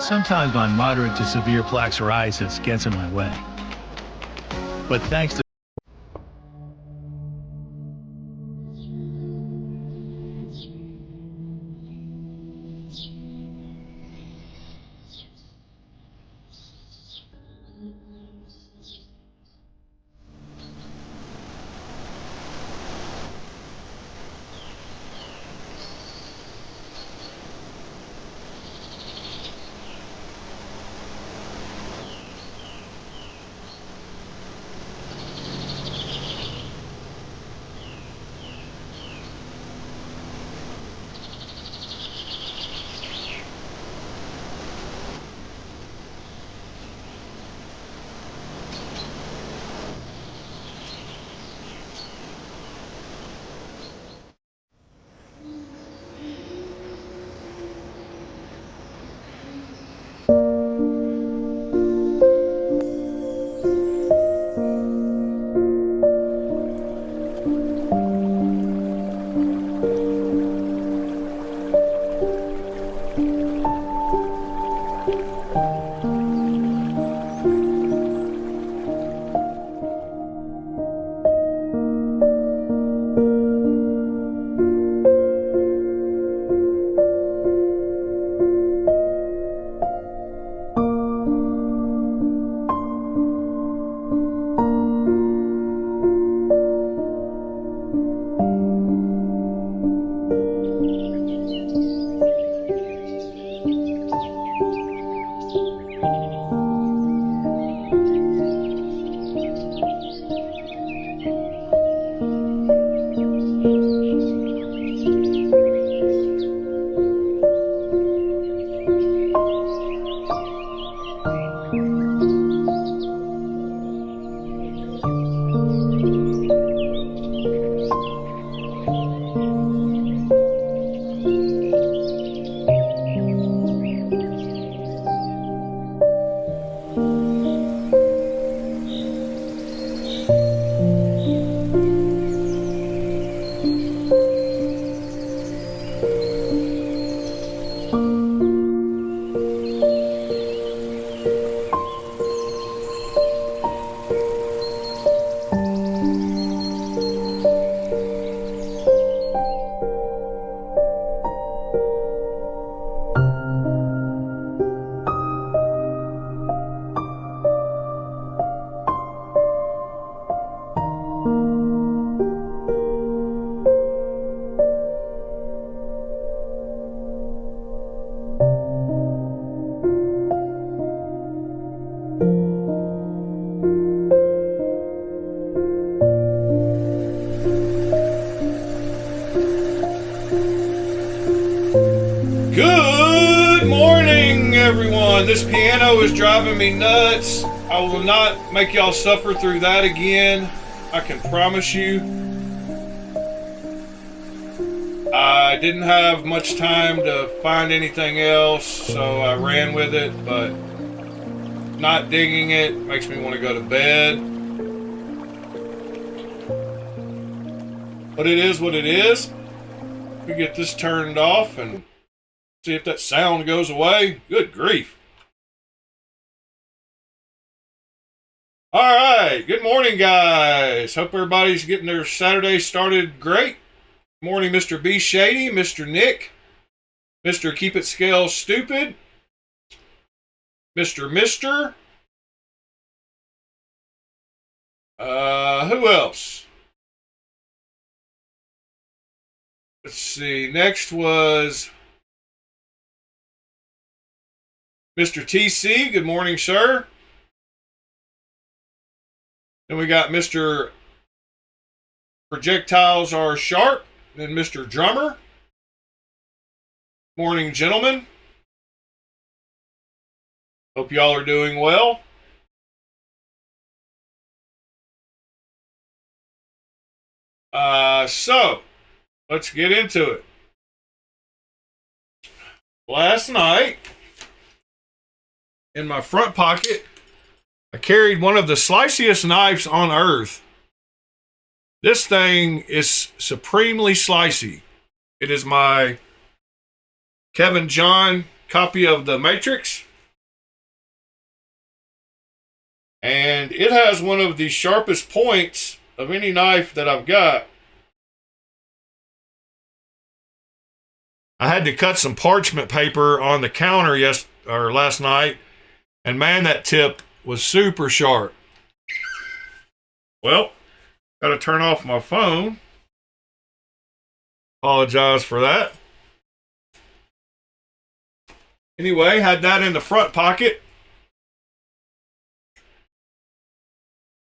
Sometimes my moderate to severe plaque psoriasis gets in my way. But thanks to everyone. This piano is driving me nuts. I will not make y'all suffer through that again. I can promise you. I didn't have much time to find anything else, so I ran with it, but not digging it makes me want to go to bed. But it is what it is. We get this turned off and see if that sound goes away. Good grief. All right. Good morning, guys. Hope everybody's getting their Saturday started great. Morning, Mr. B. Shady, Mr. Nick, Mr. Keep It Scale Stupid, Mr. Mister. Who else? Let's see. Next was Mr. TC. Good morning, sir. Then we got Mr. Projectiles Are Sharp. Then Mr. Drummer. Morning, gentlemen. Hope y'all are doing well. So, let's get into it. Last night, in my front pocket, I carried one of the sliciest knives on earth. This thing is supremely slicey. It is my Kevin John copy of The Matrix. And it has one of the sharpest points of any knife that I've got. I had to cut some parchment paper on the counter last night, and man, that tip was super sharp. Well, got to turn off my phone. Apologize for that. Anyway, had that in the front pocket.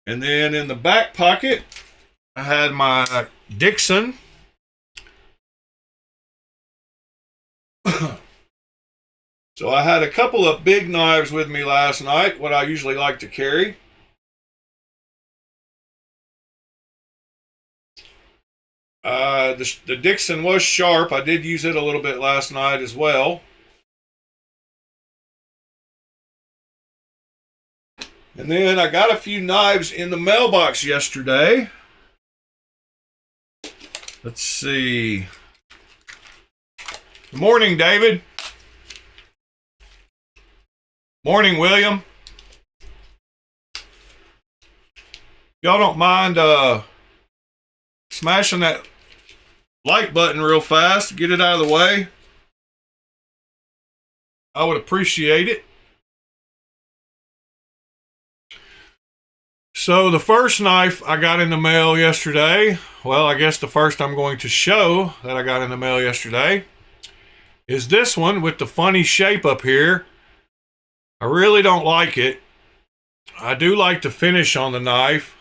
And then in the back pocket, I had my Dixon. So I had a couple of big knives with me last night, what I usually like to carry. The Dixon was sharp. I did use it a little bit last night as well. And then I got a few knives in the mailbox yesterday. Let's see. Good morning, David. Morning, William. Y'all don't mind smashing that like button real fast, get it out of the way, I would appreciate it. So the first knife I got in the mail yesterday, well, I guess the first I'm going to show that I got in the mail yesterday is this one with the funny shape up here. I really don't like it. I do like the finish on the knife.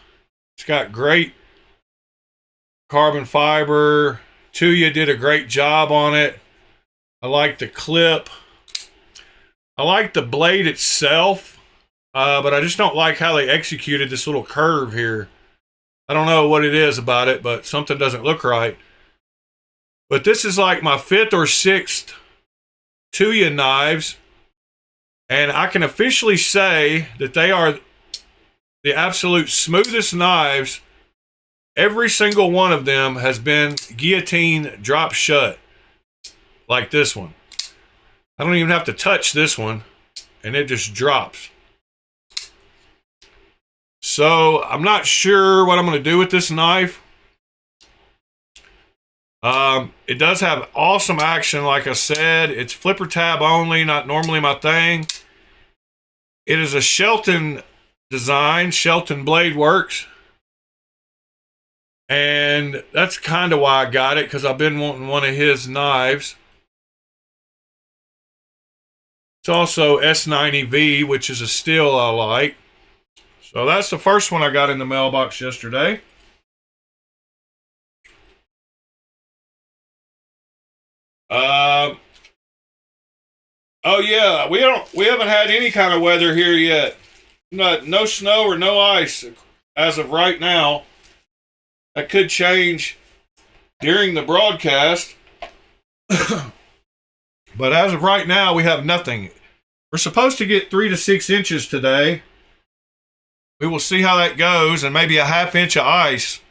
It's got great carbon fiber. Tuya did a great job on it. I like the clip. I like the blade itself, but I just don't like how they executed this little curve here. I don't know what it is about it, but something doesn't look right. But this is like my 5th or 6th Tuya knives, and I can officially say that they are the absolute smoothest knives. Every single one of them has been guillotine drop shut, like this one. I don't even have to touch this one, and it just drops. So I'm not sure what I'm going to do with this knife. It does have awesome action, like I said. It's flipper tab only, not normally my thing. It is a Shelton design, Shelton Blade Works. And that's kind of why I got it, because I've been wanting one of his knives. It's also S90V, which is a steel I like. So that's the first one I got in the mailbox yesterday. Oh yeah, we haven't had any kind of weather here yet. No snow or no ice as of right now. That could change during the broadcast. But as of right now, we have nothing. We're supposed to get 3 to 6 inches today. We will see how that goes, and maybe a half inch of ice.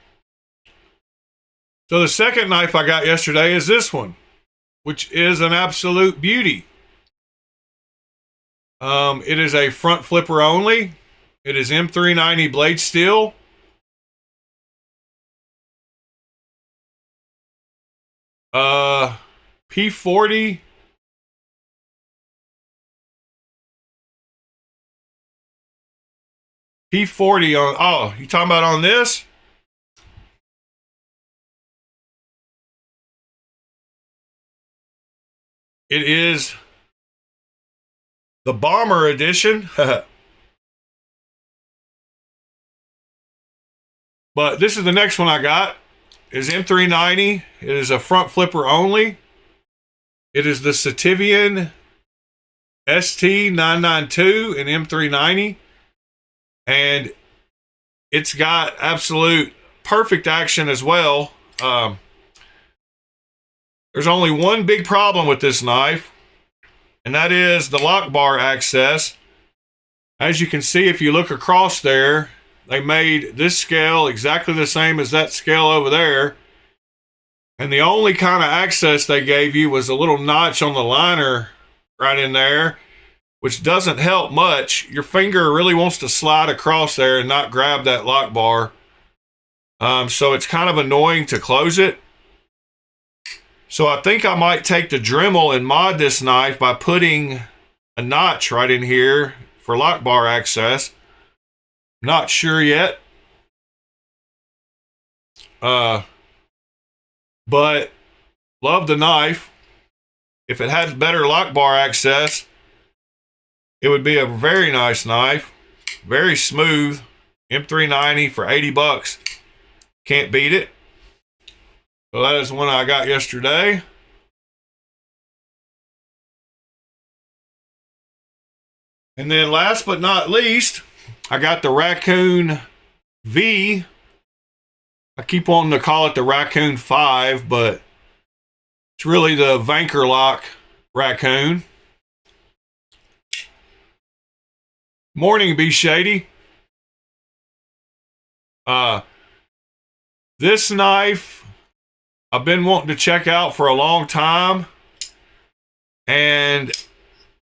So the second knife I got yesterday is this one, which is an absolute beauty. It is a front flipper only. It is M390 blade steel. P40. P40 on, oh, you talking about on this? It is the Bomber Edition. But this is the next one I got. It is M390. It is a front flipper only. It is the Sativian ST992 in M390. And it's got absolute perfect action as well. There's only one big problem with this knife, and that is the lock bar access. As you can see, if you look across there, they made this scale exactly the same as that scale over there. And the only kind of access they gave you was a little notch on the liner right in there, which doesn't help much. Your finger really wants to slide across there and not grab that lock bar. So it's kind of annoying to close it. So I think I might take the Dremel and mod this knife by putting a notch right in here for lock bar access. Not sure yet. But love the knife. If it had better lock bar access, it would be a very nice knife. Very smooth. M390 for 80 bucks. Can't beat it. So that is one I got yesterday. And then last but not least, I got the Raccoon V. I keep wanting to call it the Raccoon 5, but it's really the Vankerlock Raccoon. Morning, Be Shady. This knife I've been wanting to check out for a long time, and a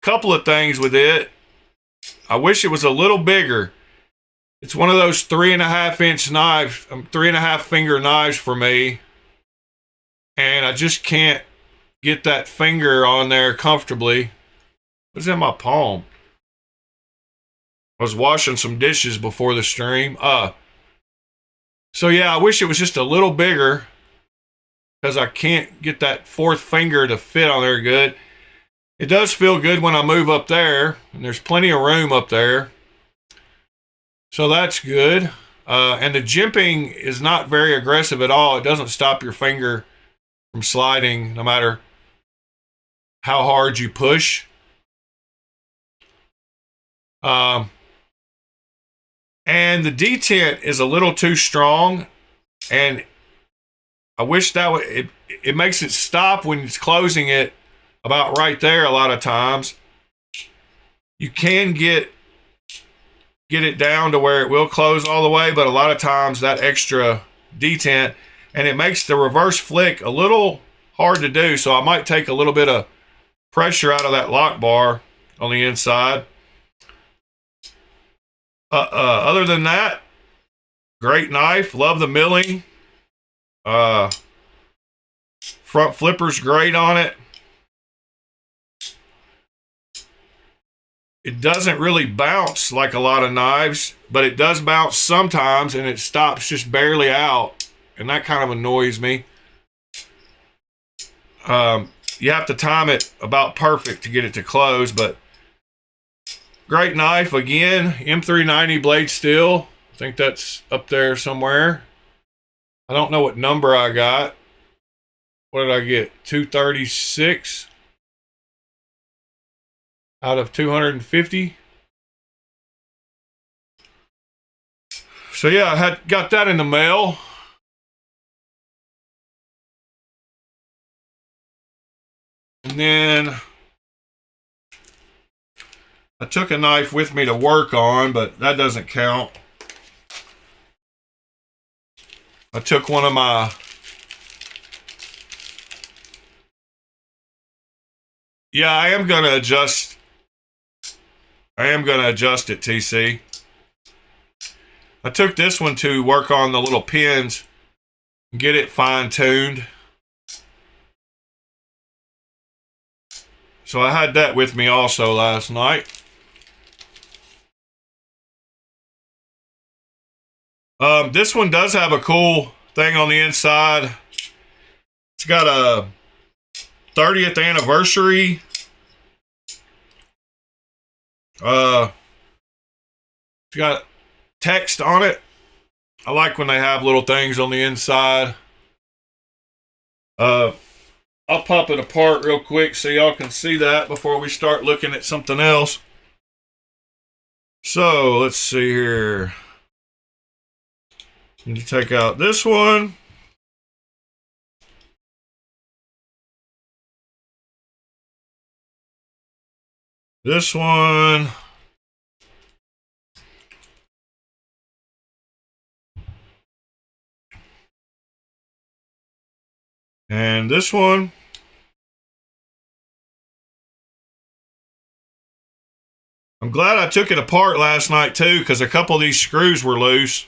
couple of things with it. I wish it was a little bigger. It's one of those 3.5 inch knives, 3.5 finger knives for me, and I just can't get that finger on there comfortably. What's in my palm? I was washing some dishes before the stream. So yeah, I wish it was just a little bigger, because I can't get that fourth finger to fit on there good. It does feel good when I move up there, and there's plenty of room up there. So that's good. And the jimping is not very aggressive at all. It doesn't stop your finger from sliding no matter how hard you push. And the detent is a little too strong, and I wish that would, it makes it stop when it's closing it about right there a lot of times. You can get it down to where it will close all the way, but a lot of times that extra detent, and it makes the reverse flick a little hard to do, so I might take a little bit of pressure out of that lock bar on the inside. Other than that, great knife. Love the milling. Front flipper's great on it. It doesn't really bounce like a lot of knives, but it does bounce sometimes, and it stops just barely out, and that kind of annoys me. You have to time it about perfect to get it to close, but great knife. Again, M390 blade steel. I think that's up there somewhere. I don't know what number I got. What did I get? 236. out of 250. So yeah, I got that in the mail. And then I took a knife with me to work on, but that doesn't count. I took one of my... Yeah, I am going to adjust. I am going to adjust it, TC. I took this one to work on the little pins, get it fine-tuned. So I had that with me also last night. This one does have a cool thing on the inside. It's got a 30th anniversary. It's got text on it. I like when they have little things on the inside. I'll pop it apart real quick so y'all can see that before we start looking at something else. So let's see here. Need to take out this one. This one. And this one. I'm glad I took it apart last night too, because a couple of these screws were loose.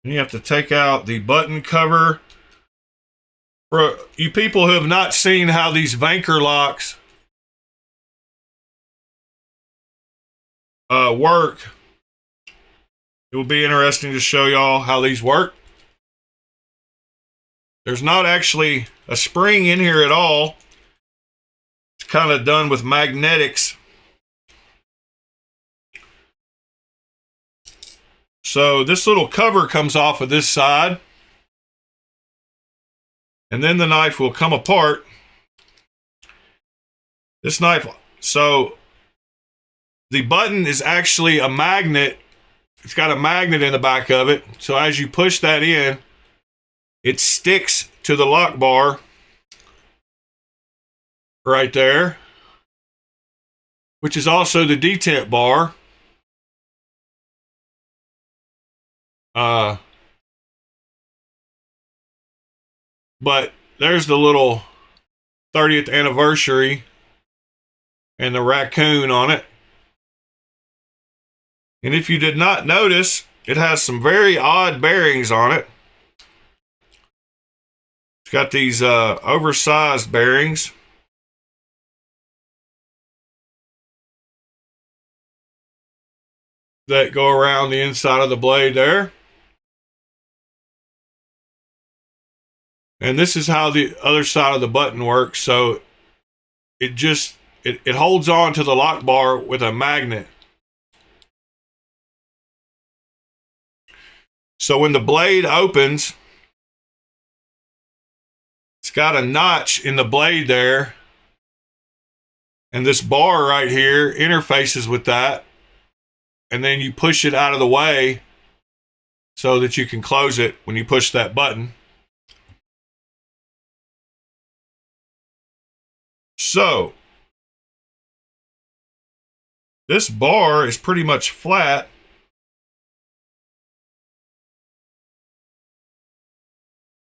And you have to take out the button cover. For you people who have not seen how these Vanker locks work, it will be interesting to show y'all how these work. There's not actually a spring in here at all. It's kind of done with magnetics. So this little cover comes off of this side. And then the knife will come apart. This knife, so the button is actually a magnet. It's got a magnet in the back of it. So as you push that in, it sticks to the lock bar right there, which is also the detent bar. But there's the little 30th anniversary and the raccoon on it. And if you did not notice, it has some very odd bearings on it. It's got these oversized bearings. That go around the inside of the blade there. And this is how the other side of the button works. So it holds on to the lock bar with a magnet. So when the blade opens, it's got a notch in the blade there. And this bar right here interfaces with that. And then you push it out of the way so that you can close it when you push that button. So this bar is pretty much flat.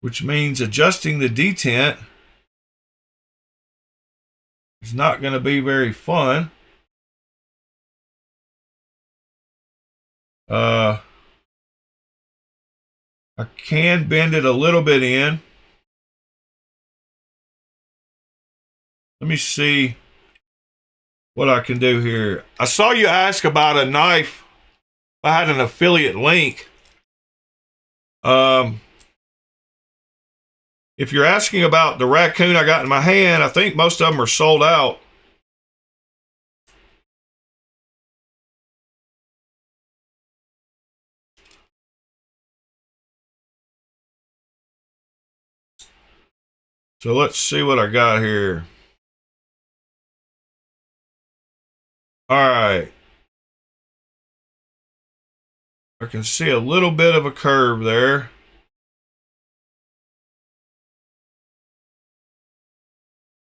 Which means adjusting the detent is not going to be very fun. I can bend it a little bit in. Let me see what I can do here. I saw you ask about a knife. I had an affiliate link. If you're asking about the raccoon I got in my hand, I think most of them are sold out. So let's see what I got here. All right. I can see a little bit of a curve there.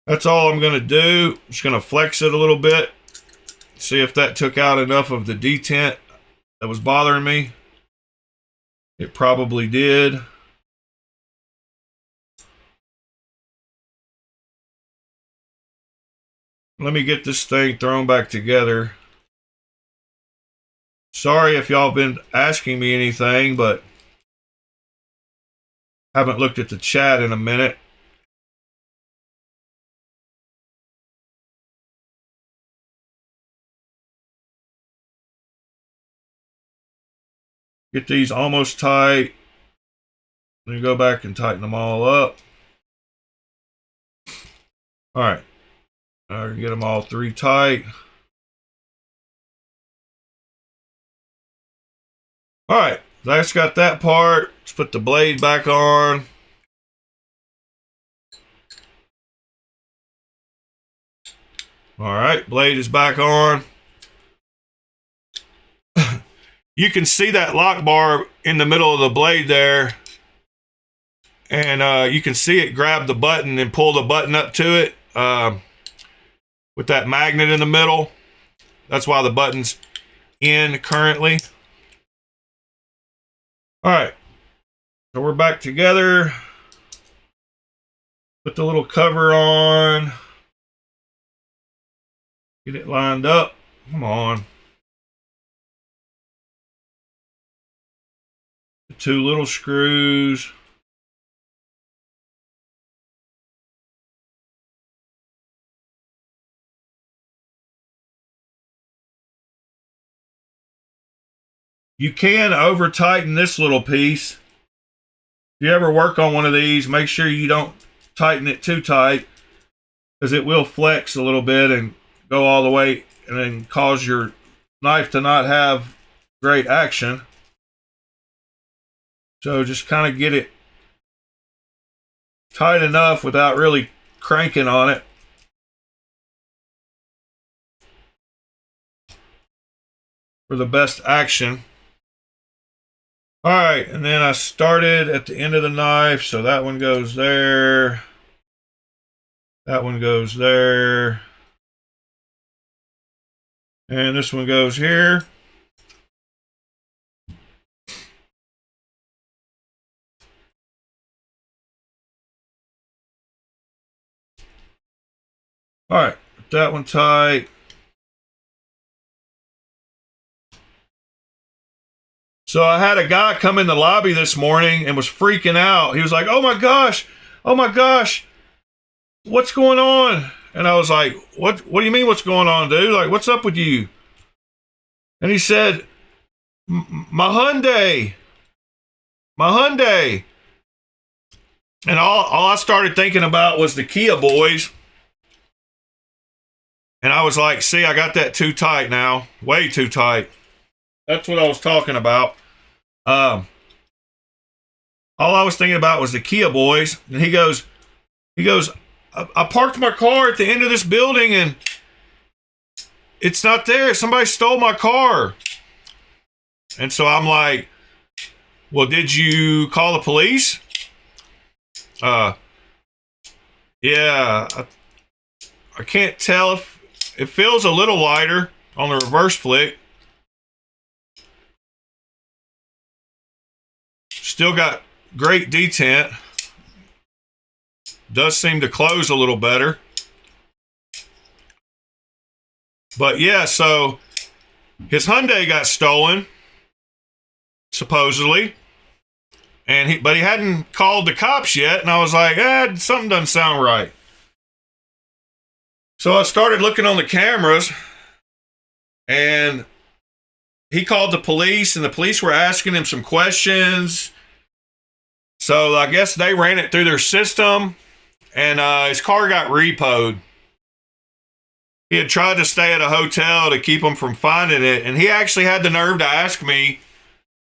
That's all I'm going to do. Just going to flex it a little bit. See if that took out enough of the detent that was bothering me. It probably did. Let me get this thing thrown back together. Sorry if y'all been asking me anything, but haven't looked at the chat in a minute. Get these almost tight. Let me go back and tighten them all up. All right. I can get them all three tight. All right. That's got that part. Let's put the blade back on. All right. Blade is back on. You can see that lock bar in the middle of the blade there. And you can see it grab the button and pull the button up to it with that magnet in the middle. That's why the button's in currently. All right. So we're back together. Put the little cover on. Get it lined up. Come on. The two little screws. You can over tighten this little piece. If you ever work on one of these, make sure you don't tighten it too tight, because it will flex a little bit and go all the way and then cause your knife to not have great action. So just kind of get it tight enough without really cranking on it. For the best action. All right, and then I started at the end of the knife, so that one goes there. That one goes there. And this one goes here. All right, put that one tight. So I had a guy come in the lobby this morning and was freaking out. He was like, oh my gosh, what's going on? And I was like, what do you mean what's going on, dude? Like, what's up with you? And he said, my Hyundai. And all I started thinking about was the Kia boys. And I was like, see, I got that too tight now. Way too tight. That's what I was talking about. All I was thinking about was the Kia boys. And he goes, I parked my car at the end of this building and it's not there. Somebody stole my car. And so I'm like, well, did you call the police? Yeah, I can't tell if it feels a little lighter on the reverse flick. Still got great detent. Does seem to close a little better. But yeah, so his Hyundai got stolen, supposedly. But he hadn't called the cops yet, and I was like, something doesn't sound right. So I started looking on the cameras, and he called the police, and the police were asking him some questions. So I guess they ran it through their system, and his car got repoed. He had tried to stay at a hotel to keep him from finding it, and he actually had the nerve to ask me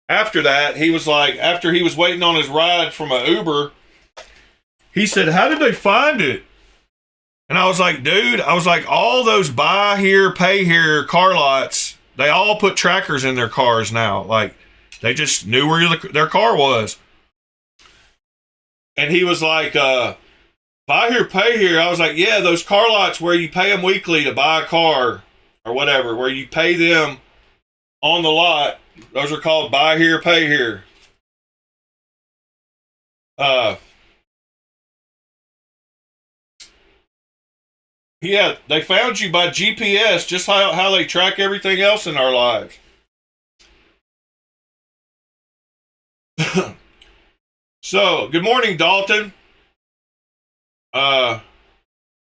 after that. He was like, after he was waiting on his ride from an Uber, he said, how did they find it? And I was like, dude, all those buy here, pay here car lots, they all put trackers in their cars now. Like, they just knew where their car was. And he was like, buy here, pay here. I was like, yeah, those car lots where you pay them weekly to buy a car or whatever, where you pay them on the lot, those are called buy here, pay here. Yeah, they found you by GPS, just how they track everything else in our lives. So, good morning, Dalton. Oh,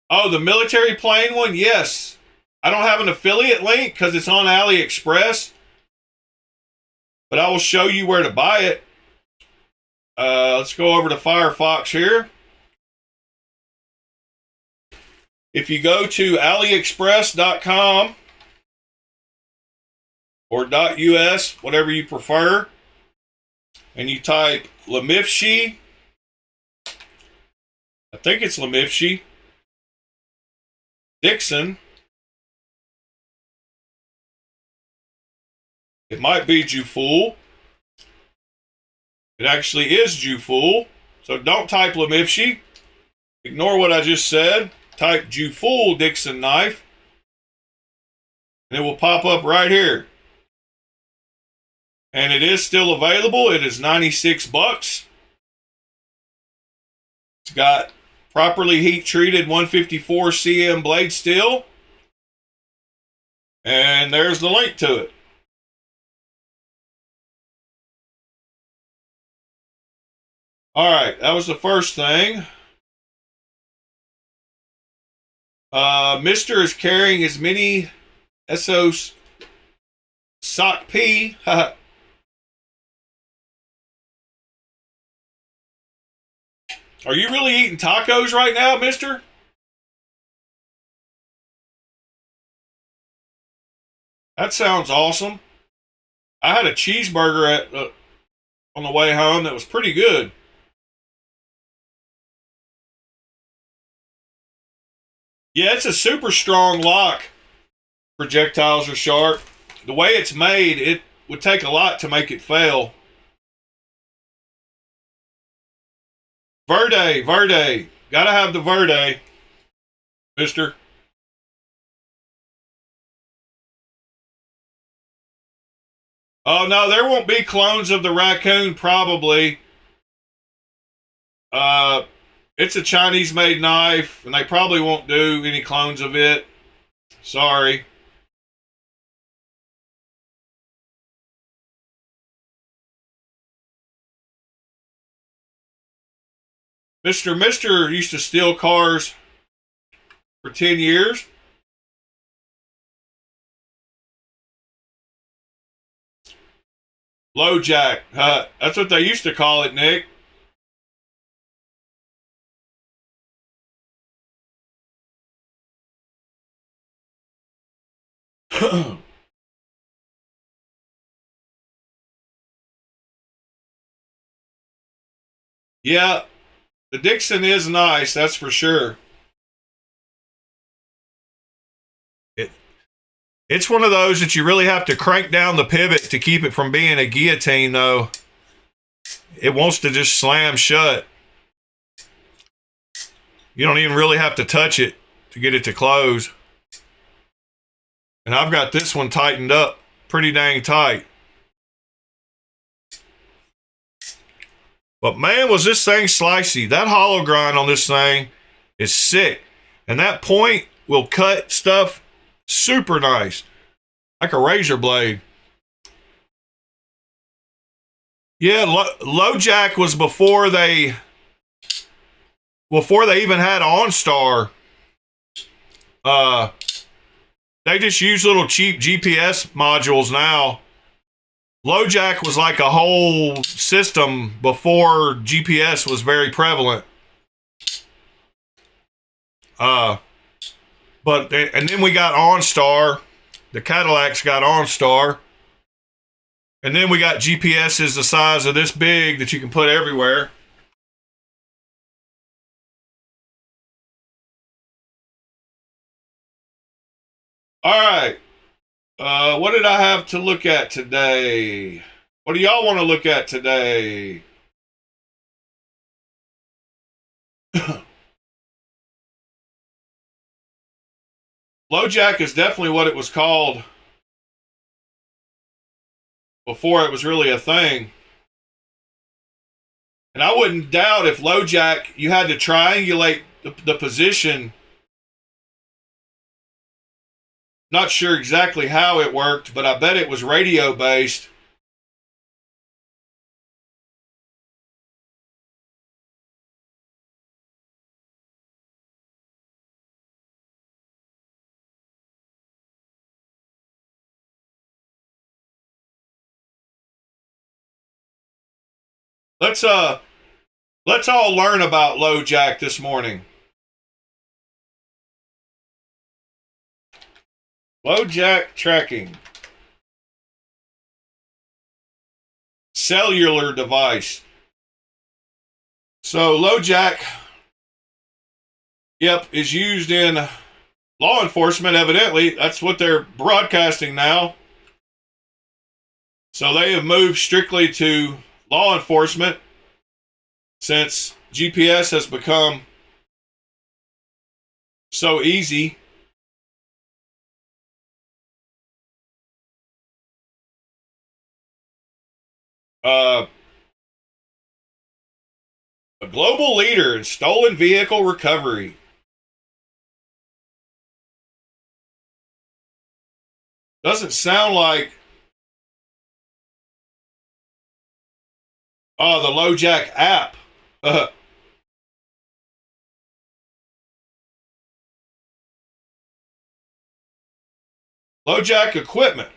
the military plane one? Yes. I don't have an affiliate link because it's on AliExpress, but I will show you where to buy it. Let's go over to Firefox here. If you go to aliexpress.com or .us, whatever you prefer, and you type Lemifshi, I think it's Lemifshi, Dixon, it might be Jufool. It actually is Jufool. So don't type Lemifshi. Ignore what I just said. Type Jufool Dixon knife. And it will pop up right here. And it is still available. It is 96 bucks. It's got properly heat treated 154 cm blade steel. And there's the link to it. All right, that was the first thing. Mr. is carrying his mini Essos Sock P. Are you really eating tacos right now, mister? That sounds awesome. I had a cheeseburger on the way home that was pretty good. Yeah, it's a super strong lock. Projectiles are sharp. The way it's made, it would take a lot to make it fail. Verde. Gotta have the Verde, mister. Oh, no, there won't be clones of the raccoon, probably. It's a Chinese-made knife, and they probably won't do any clones of it. Sorry. Mister used to steal cars for 10 years. Low jack. That's what they used to call it, Nick. Yeah, the Dixon is nice, that's for sure. It's one of those that you really have to crank down the pivot to keep it from being a guillotine, though. It wants to just slam shut. You don't even really have to touch it to get it to close. And I've got this one tightened up pretty dang tight. But man, was this thing slicey. That hollow grind on this thing is sick. And that point will cut stuff super nice. Like a razor blade. Yeah, low jack was before they even had OnStar. They just use little cheap GPS modules now. LoJack was like a whole system before GPS was very prevalent. And then we got OnStar. The Cadillacs got OnStar. And then we got GPSs the size of this big that you can put everywhere. All right. What did I have to look at today? What do y'all want to look at today? LoJack is definitely what it was called before it was really a thing. And I wouldn't doubt if LoJack, you had to triangulate the position. Not sure exactly how it worked, but I bet it was radio based. Let's all learn about LoJack this morning. LoJack tracking. Cellular device. So LoJack, yep, is used in law enforcement, evidently. That's what they're broadcasting now. So they have moved strictly to law enforcement since GPS has become so easy. A global leader in stolen vehicle recovery. Doesn't sound like the LoJack app. LoJack equipment.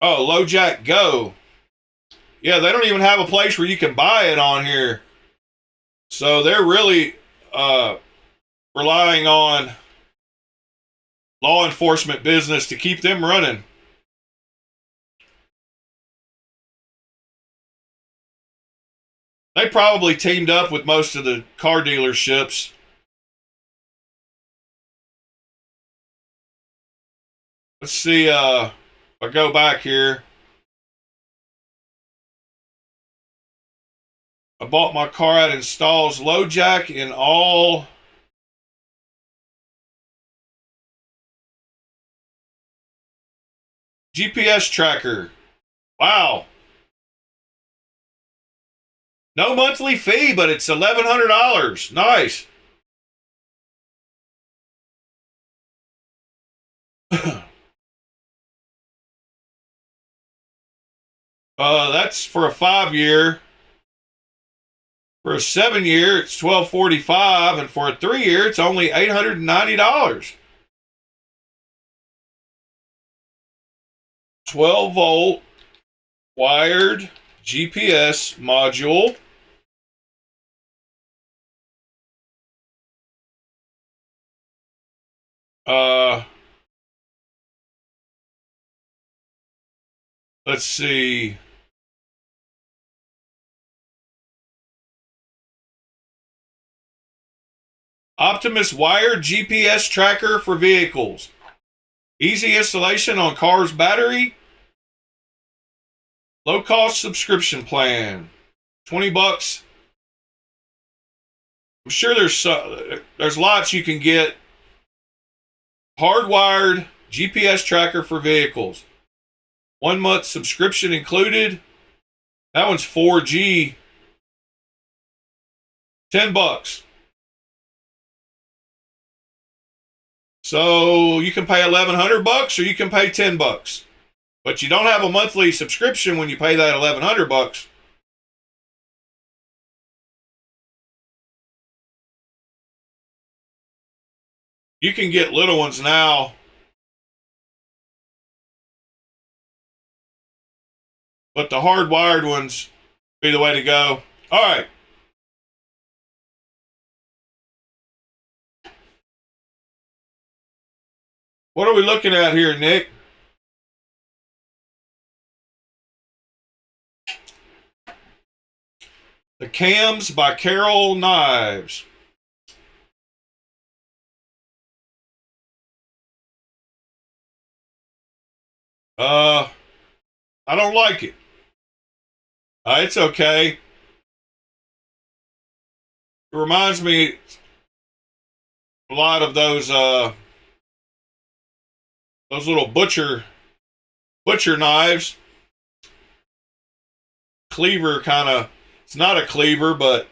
Oh, LoJack Go. Yeah, they don't even have a place where you can buy it on here. So they're really relying on law enforcement business to keep them running. They probably teamed up with most of the car dealerships. Let's see, I go back here. I bought my car at installs LoJack in all GPS tracker. Wow. No monthly fee, but it's $1,100. Nice. That's for a 5-year. For a 7-year, it's $1,245, and for a 3-year, it's only $890. 12-volt wired GPS module. Let's see. Optimus wired GPS tracker for vehicles. Easy installation on car's battery. Low cost subscription plan. $20. I'm sure there's lots you can get. Hardwired GPS tracker for vehicles. 1 month subscription included. That one's 4G. $10. So you can pay $1,100 or you can pay $10. But you don't have a monthly subscription when you pay that $1,100. You can get little ones now. But the hardwired ones be the way to go. All right. What are we looking at here, Nick? The Cams by Kubey Knives. I don't like it. It's okay. It reminds me a lot of those little butcher knives. Cleaver kind of, it's not a cleaver, but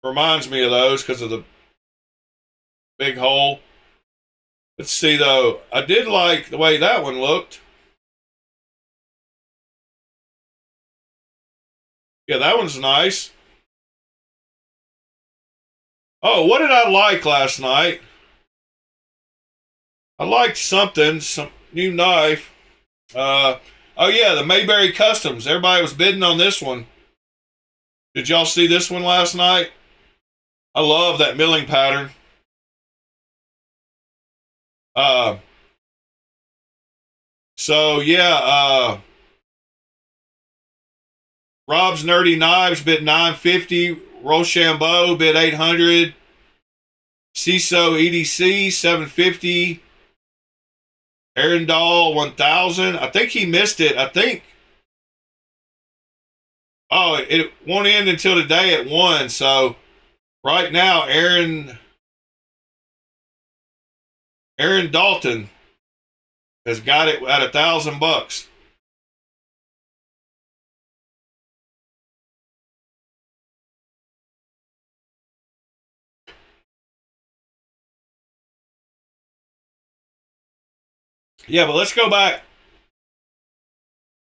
reminds me of those because of the big hole. Let's see though. I did like the way that one looked. Yeah, that one's nice. Oh, what did I like last night? I liked something, some new knife. Oh yeah, the Mayberry Customs. Everybody was bidding on this one. Did y'all see this one last night? I love that milling pattern. So yeah, Rob's Nerdy Knives bid $950. Rochambeau bid $800. CISO EDC $750. Arundel $1,000. I think he missed it. I think. Oh, it won't end until today at 1. So right now, Aaron Dalton has got it at $1,000. Yeah, but let's go back.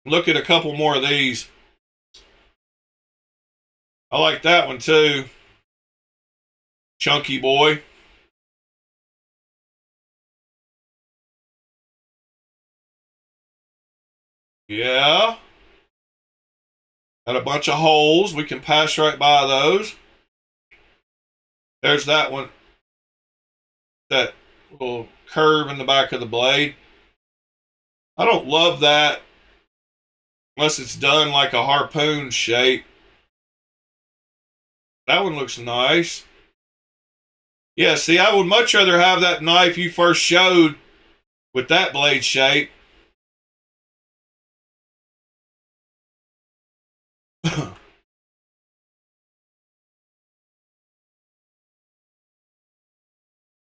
Look at a couple more of these. I like that one too. Chunky boy. Yeah. Got a bunch of holes. We can pass right by those. There's that one. That little curve in the back of the blade. I don't love that unless it's done like a harpoon shape. That one looks nice. Yeah, see, I would much rather have that knife you first showed with that blade shape.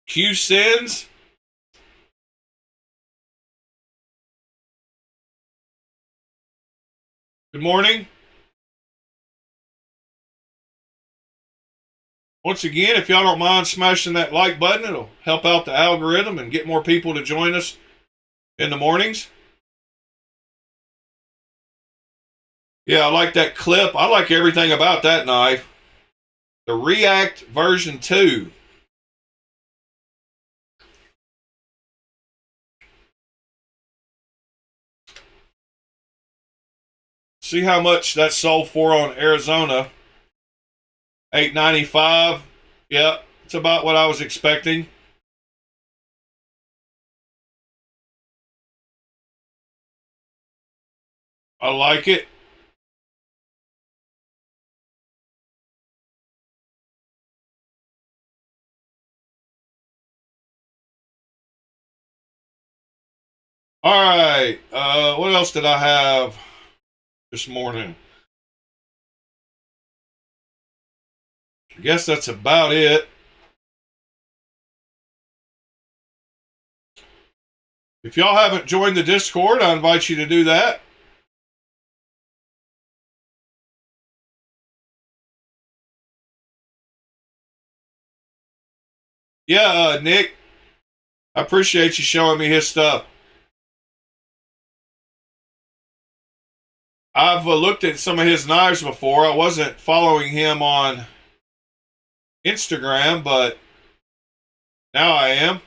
Q-Sins. Good morning. Once again, if y'all don't mind smashing that like button, it'll help out the algorithm and get more people to join us in the mornings. Yeah, I like that clip. I like everything about that knife. The React version 2. See how much that sold for on Arizona. $8.95. Yep, it's about what I was expecting. I like it. All right. What else did I have this morning? I guess that's about it. If y'all haven't joined the Discord, I invite you to do that. Yeah, Nick, I appreciate you showing me his stuff. I've looked at some of his knives before. I wasn't following him on Instagram, but now I am.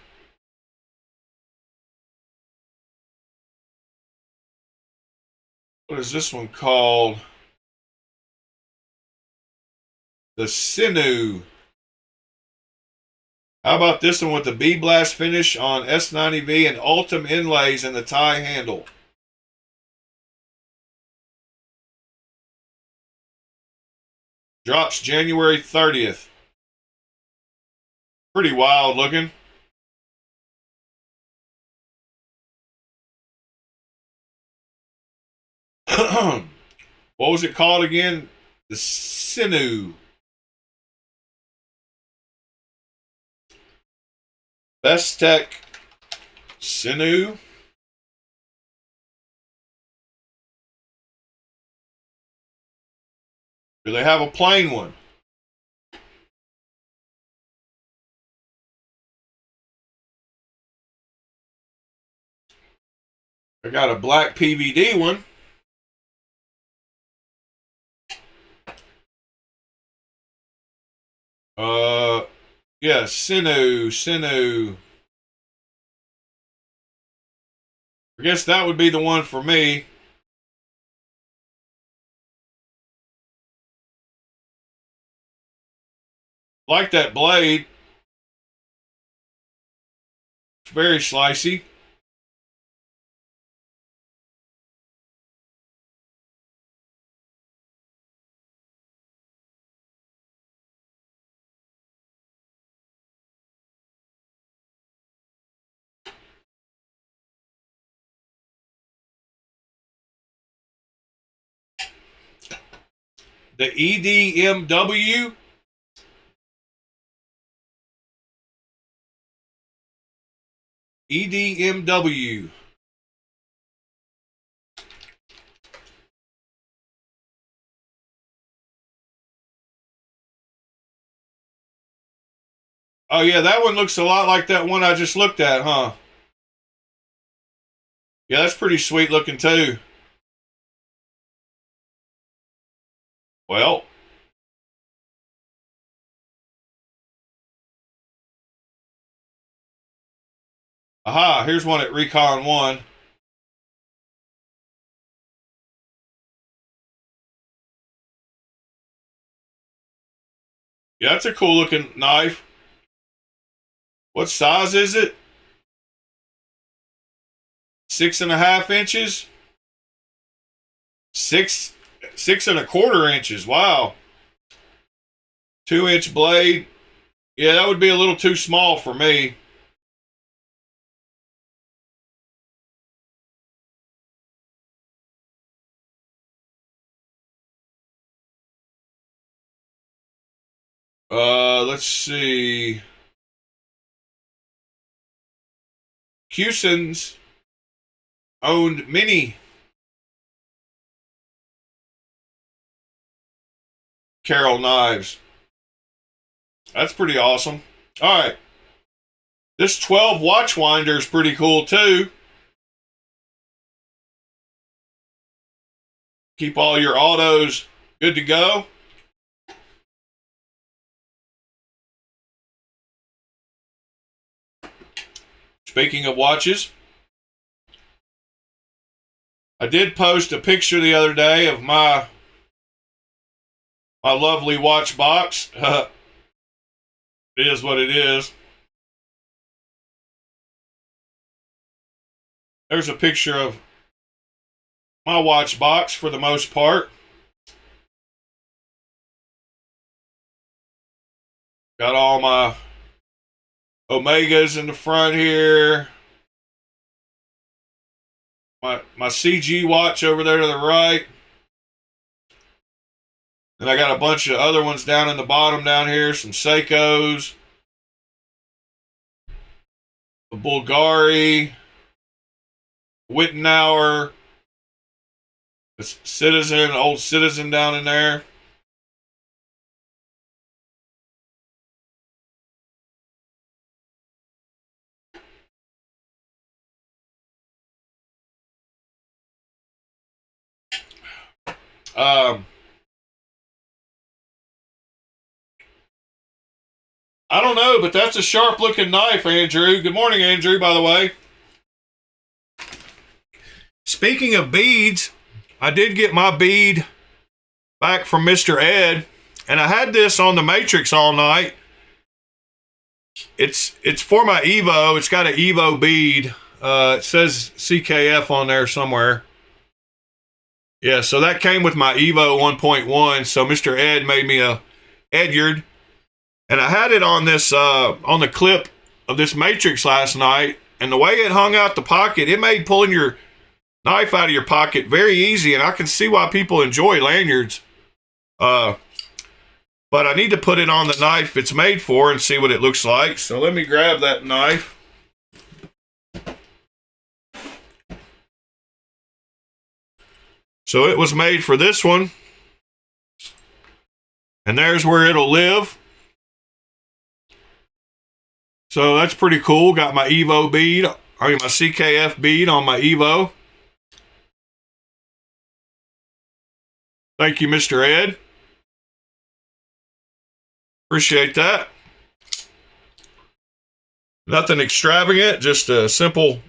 What is this one called? The Sinew. How about this one with the B Blast finish on S90V and Ultim inlays in the tie handle? Drops January 30th. Pretty wild looking. What was it called again? The Sinew. Best Tech Sinew. Do they have a plain one? I got a black PVD one. Yeah, Sinew. I guess that would be the one for me. Like that blade. It's very slicey. The EDMW. EDMW. Oh yeah, that one looks a lot like that one I just looked at, huh? Yeah, that's pretty sweet looking too. Well, aha, here's one at Recon 1. Yeah, that's a cool looking knife. What size is it? 6.5 inches? 6.25 inches. Wow. 2-inch blade. Yeah, that would be a little too small for me. Let's see. Cusins owned many Carroll knives. That's pretty awesome. All right. This 12 watch winder is pretty cool too. Keep all your autos good to go. Speaking of watches, I did post a picture the other day of my lovely watch box. It is what it is. There's a picture of my watch box for the most part. Got all my Omegas in the front here. My CG watch over there to the right. And I got a bunch of other ones down in the bottom down here. Some Seikos. A Bulgari. Wittenauer. A Citizen, old Citizen down in there. I don't know, but that's a sharp looking knife, Andrew. Good morning, Andrew, by the way. Speaking of beads, I did get my bead back from Mr. Ed, and I had this on the Matrix all night. It's for my Evo. It's got an Evo bead. It says CKF on there somewhere. Yeah, so that came with my Evo 1.1. So Mr. Ed made me a Edyard, and I had it on this on the clip of this Matrix last night. And the way it hung out the pocket, it made pulling your knife out of your pocket. Very easy, and I can see why people enjoy lanyards. But I need to put it on the knife it's made for and see what it looks like. So let me grab that knife. So it was made for this one. And there's where it'll live. So that's pretty cool. Got my Evo bead, my CKF bead on my Evo. Thank you, Mr. Ed. Appreciate that. Nothing extravagant, just a simple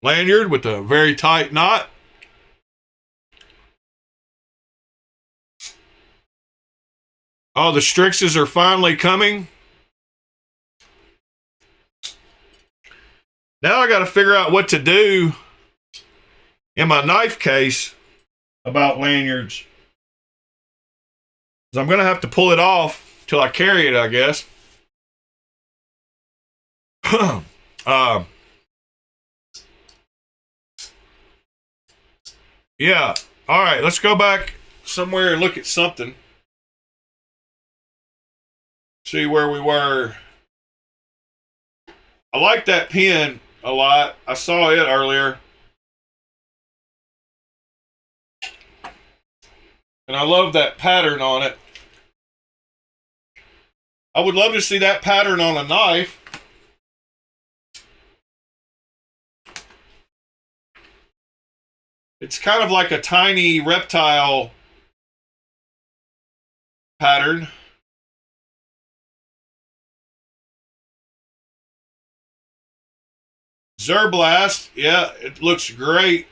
lanyard with a very tight knot. Oh, the Strixes are finally coming. Now I got to figure out what to do in my knife case about lanyards. I'm going to have to pull it off till I carry it, I guess. Yeah. All right, let's go back somewhere and look at something. See where we were. I like that pen a lot. I saw it earlier. And I love that pattern on it. I would love to see that pattern on a knife. It's kind of like a tiny reptile pattern. Zerblast, yeah, it looks great.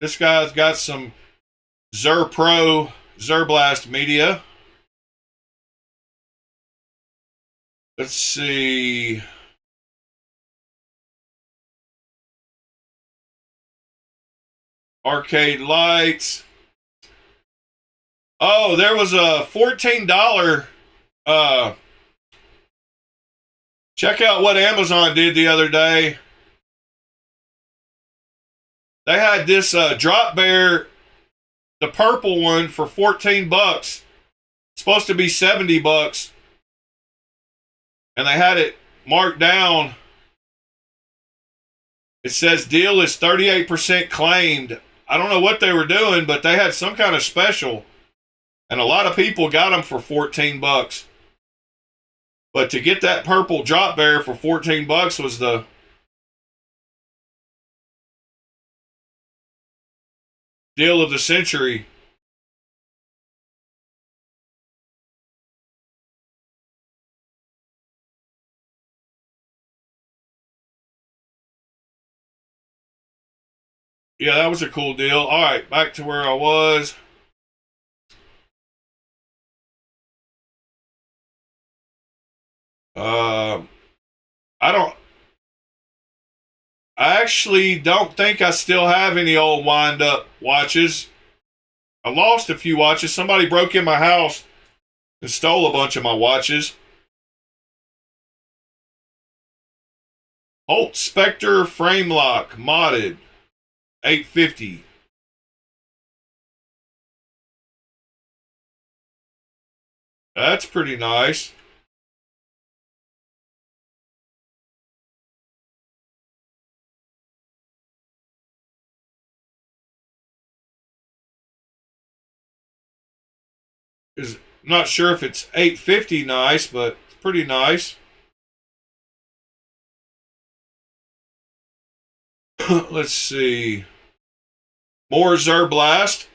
This guy's got some Pro Zerblast media. Let's see. Arcade lights. Oh, there was a $14. Check out what Amazon did the other day. They had this drop bear, the purple one, for $14. It's supposed to be $70. And they had it marked down. It says deal is 38% claimed. I don't know what they were doing, but they had some kind of special. And a lot of people got them for $14. But to get that purple drop bear for $14 was the deal of the century. Yeah, that was a cool deal. All right, back to where I was. I actually don't think I still have any old wind-up watches. I lost a few watches. Somebody broke in my house and stole a bunch of my watches. Holt Spectre frame lock modded, $850. That's pretty nice. Not sure if it's $850 nice, but it's pretty nice. Let's see. More Zerblast.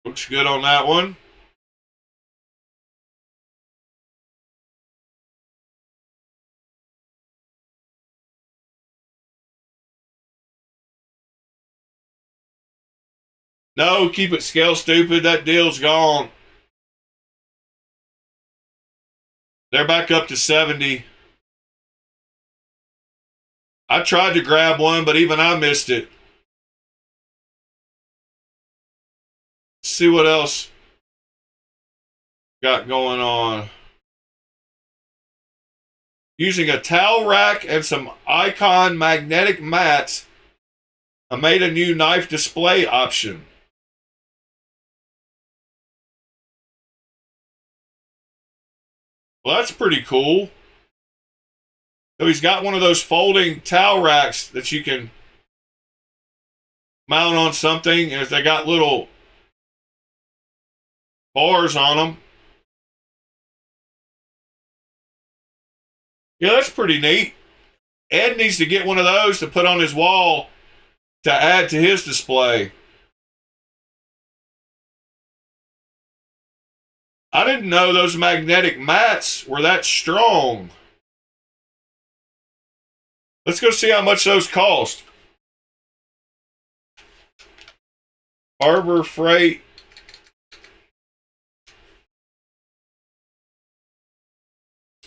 Looks good on that one. No, keep it scale stupid. That deal's gone. They're back up to 70. I tried to grab one, but even I missed it. Let's see what else got going on. Using a towel rack and some Icon magnetic mats, I made a new knife display option. Well, that's pretty cool. So he's got one of those folding towel racks that you can mount on something, and they got little bars on them. Yeah, that's pretty neat. Ed needs to get one of those to put on his wall to add to his display. I didn't know those magnetic mats were that strong. Let's go see how much those cost. Harbor Freight.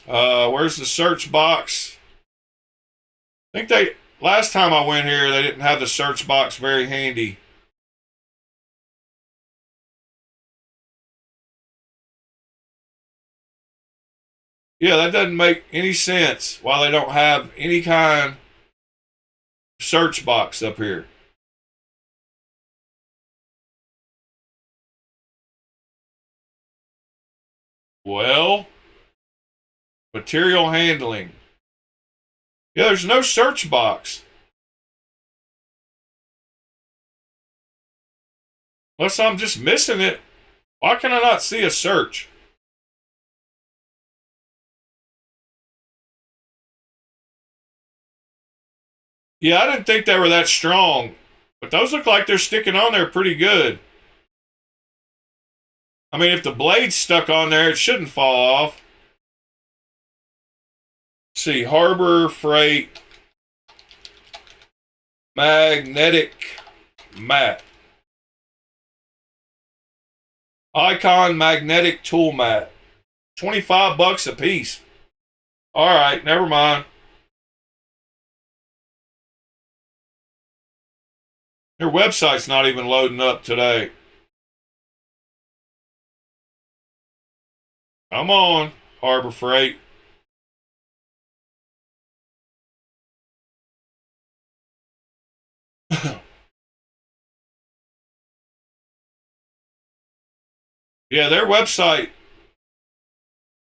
Where's the search box? I think last time I went here, they didn't have the search box very handy. Yeah, that doesn't make any sense why they don't have any kind of search box up here. Well, material handling. Yeah, there's no search box. Unless I'm just missing it. Why can I not see a search? Yeah, I didn't think they were that strong. But those look like they're sticking on there pretty good. I mean, if the blade's stuck on there, it shouldn't fall off. Let's see, Harbor Freight magnetic mat. Icon magnetic tool mat. $25 a piece. All right, never mind. Their website's not even loading up today. Come on, Harbor Freight. Yeah, their website is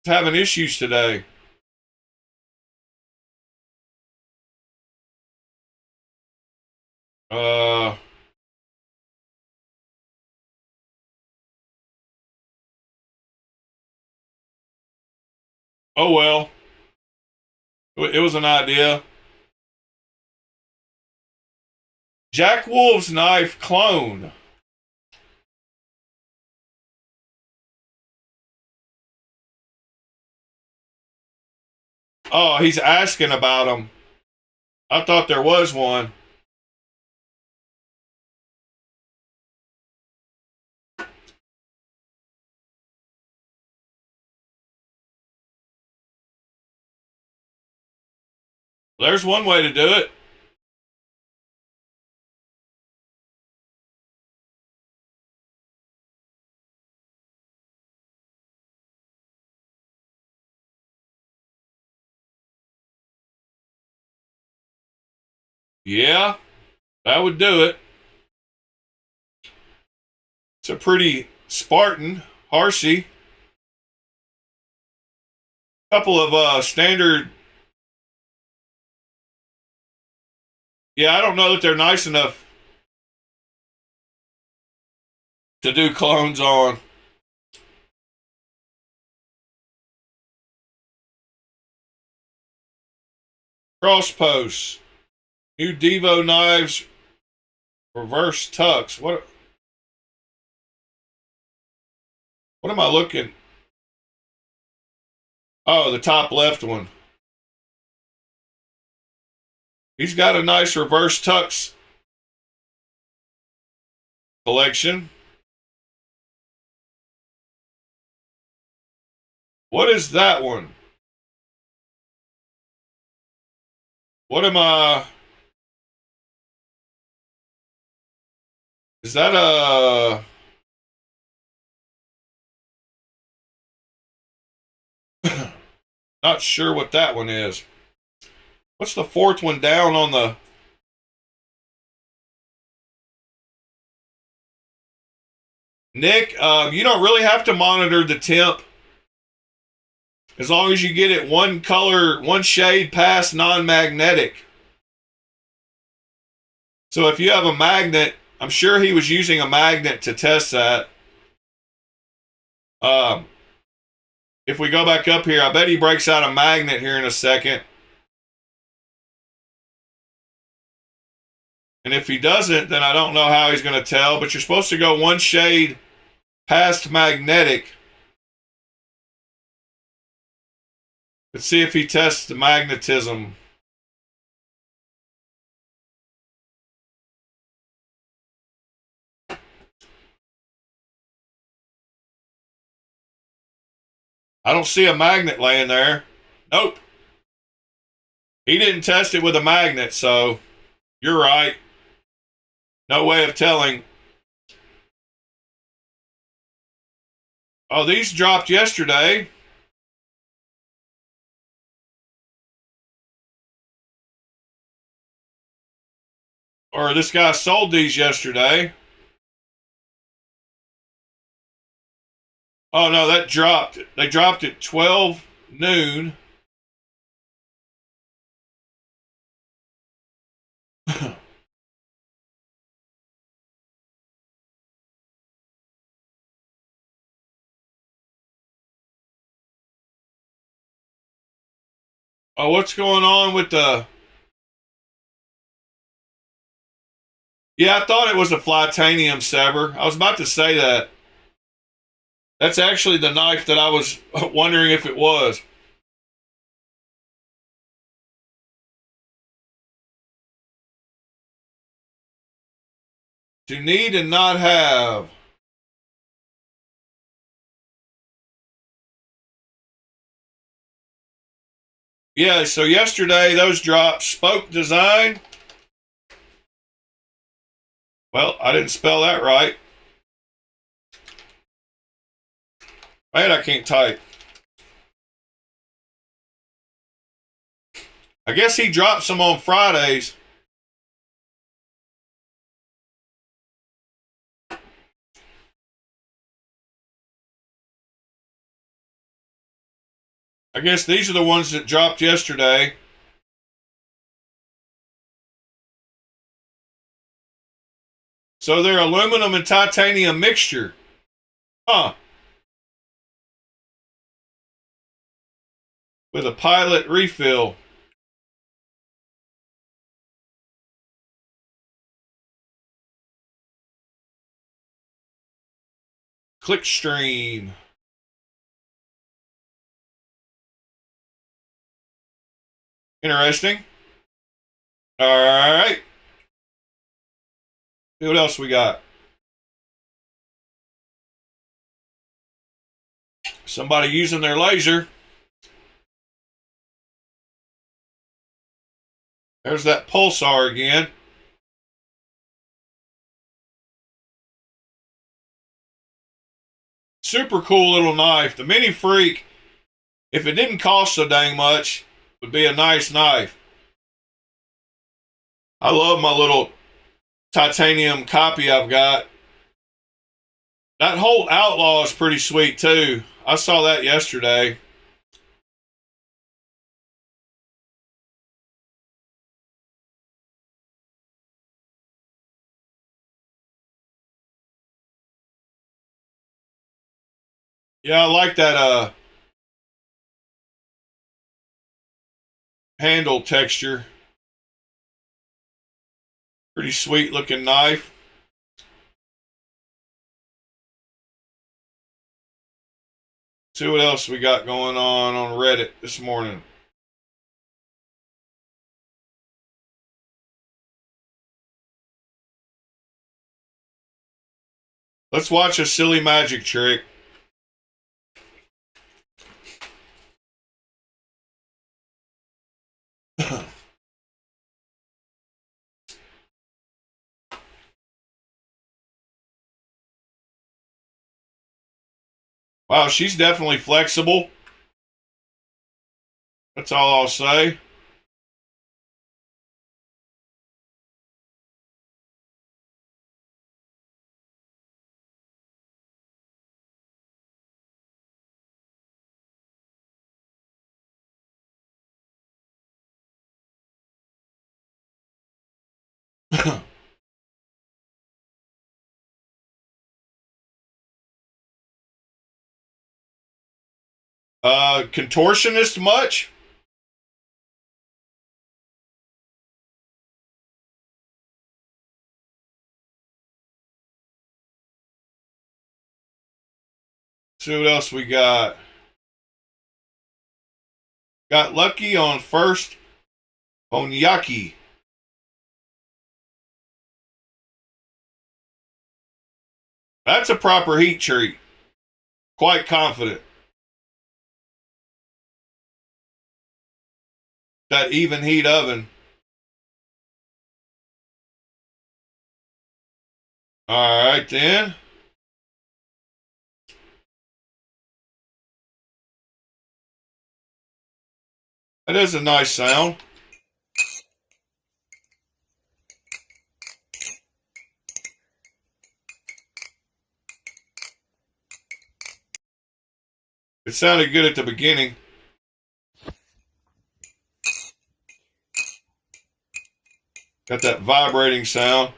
having issues today. Oh well. It was an idea. Jack Wolf's knife clone. Oh, he's asking about them. I thought there was one. There's one way to do it. Yeah, that would do it. It's a pretty Spartan, Harshy. Couple of standard. Yeah, I don't know that they're nice enough to do clones on. Cross posts. New Devo knives. Reverse tucks. What am I looking? Oh, the top left one. He's got a nice reverse tucks collection. What is that one? What am I? Is that a? Not sure what that one is. What's the fourth one down on the... Nick, you don't really have to monitor the temp as long as you get it one color, one shade past non-magnetic. So if you have a magnet, I'm sure he was using a magnet to test that. If we go back up here, I bet he breaks out a magnet here in a second. And if he doesn't, then I don't know how he's going to tell. But you're supposed to go one shade past magnetic. Let's see if he tests the magnetism. I don't see a magnet laying there. Nope. He didn't test it with a magnet, so you're right. No way of telling. Oh, these dropped yesterday. Or this guy sold these yesterday. Oh no, that dropped. They dropped at 12 noon. Oh, what's going on with the... Yeah, I thought it was a Flytanium sever. I was about to say that. That's actually the knife that I was wondering if it was. To need and not have. Yeah, so yesterday those dropped. Spoke design. Well, I didn't spell that right. Man, I can't type. I guess he dropped some on Fridays. I guess these are the ones that dropped yesterday. So they're aluminum and titanium mixture. Huh. With a pilot refill. Clickstream. Interesting. All right. What else we got? Somebody using their laser. There's that pulsar again. Super cool little knife. The Mini Freak, if it didn't cost so dang much, would be a nice knife. I love my little titanium copy I've got. That whole Outlaw is pretty sweet too. I saw that yesterday. Yeah, I like that handle texture. Pretty sweet looking knife. See what else we got going on Reddit this morning. Let's watch a silly magic trick. Wow, she's definitely flexible. That's all I'll say. Contortionist much? See what else we got. Got lucky on first on Yaki. That's a proper heat treat. Quite confident. That even heat oven. All right, then. That is a nice sound. It sounded good at the beginning. Got that vibrating sound.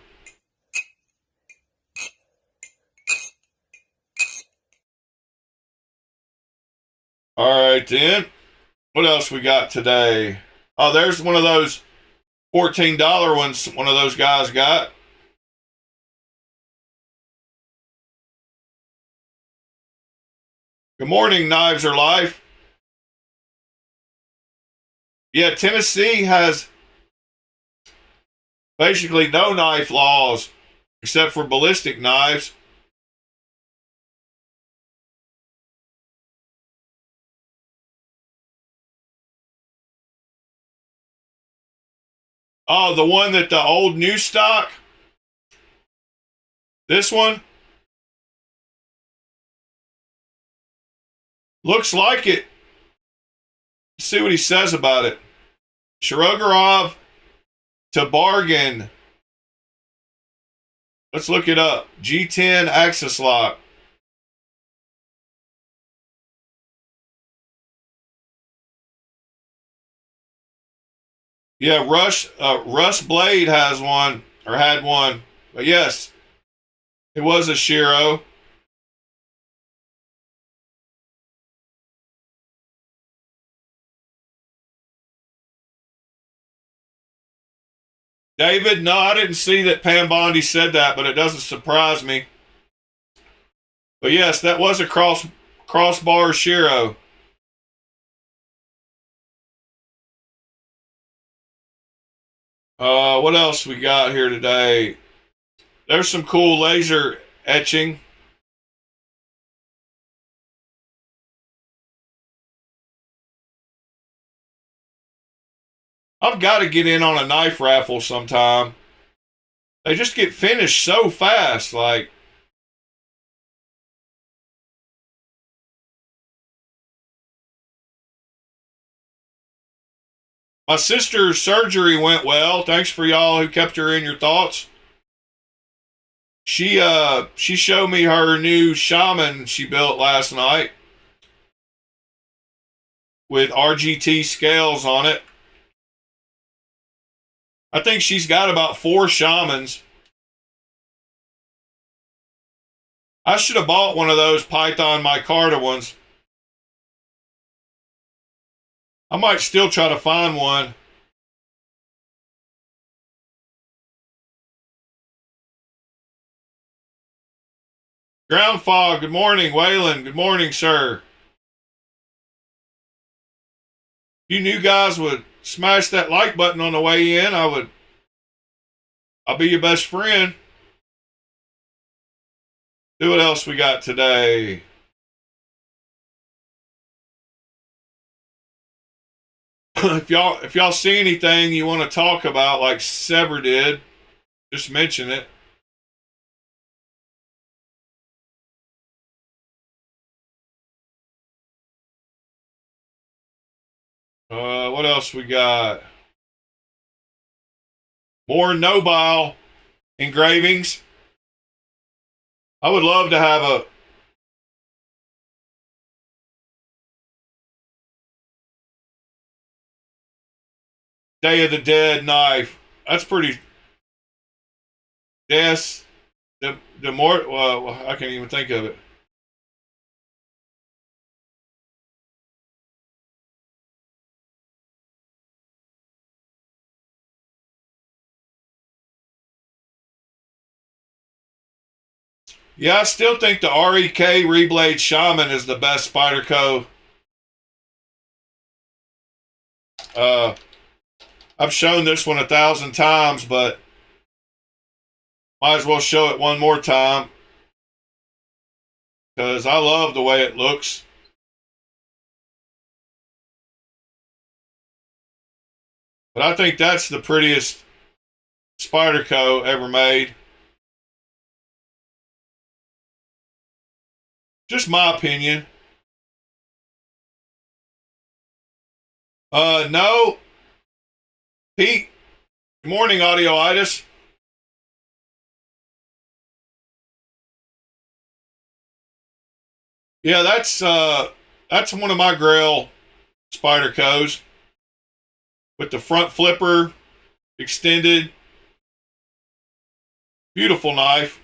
All right, then. What else we got today? Oh, there's one of those $14 ones one of those guys got. Good morning, Knives Are Life. Yeah, Tennessee has basically no knife laws except for ballistic knives. Oh, the one that the old new stock? This one? Looks like it. Let's see what he says about it. Shirogorov to bargain. Let's look it up. G10 axis lock. Yeah, Russ Blade has one, or had one. But yes, it was a Shiro. David, no, I didn't see that Pam Bondi said that, but it doesn't surprise me. But yes, that was a crossbar Shiro. What else we got here today? There's some cool laser etching. I've got to get in on a knife raffle sometime. They just get finished so fast. Like, my sister's surgery went well. Thanks for y'all who kept her in your thoughts. She showed me her new shaman she built last night with RGT scales on it. I think she's got about 4 shamans. I should have bought one of those Python micarta ones. I might still try to find one. Ground Fog, good morning. Waylon, good morning, sir. If you new guys would smash that like button on the way in, I'll be your best friend. See what else we got today. If y'all see anything you want to talk about, like Sever did, just mention it. What else we got? More Nobile engravings. I would love to have a Day of the Dead knife. That's pretty. Yes, the more. Well, I can't even think of it. Yeah, I still think the REK Reblade Shaman is the best Spyderco. I've shown this one 1,000 times, but might as well show it one more time because I love the way it looks. But I think that's the prettiest Spyderco ever made. Just my opinion. No. Pete. Good morning, Audioitis. Yeah, that's one of my Grail Spydercos with the front flipper extended. Beautiful knife.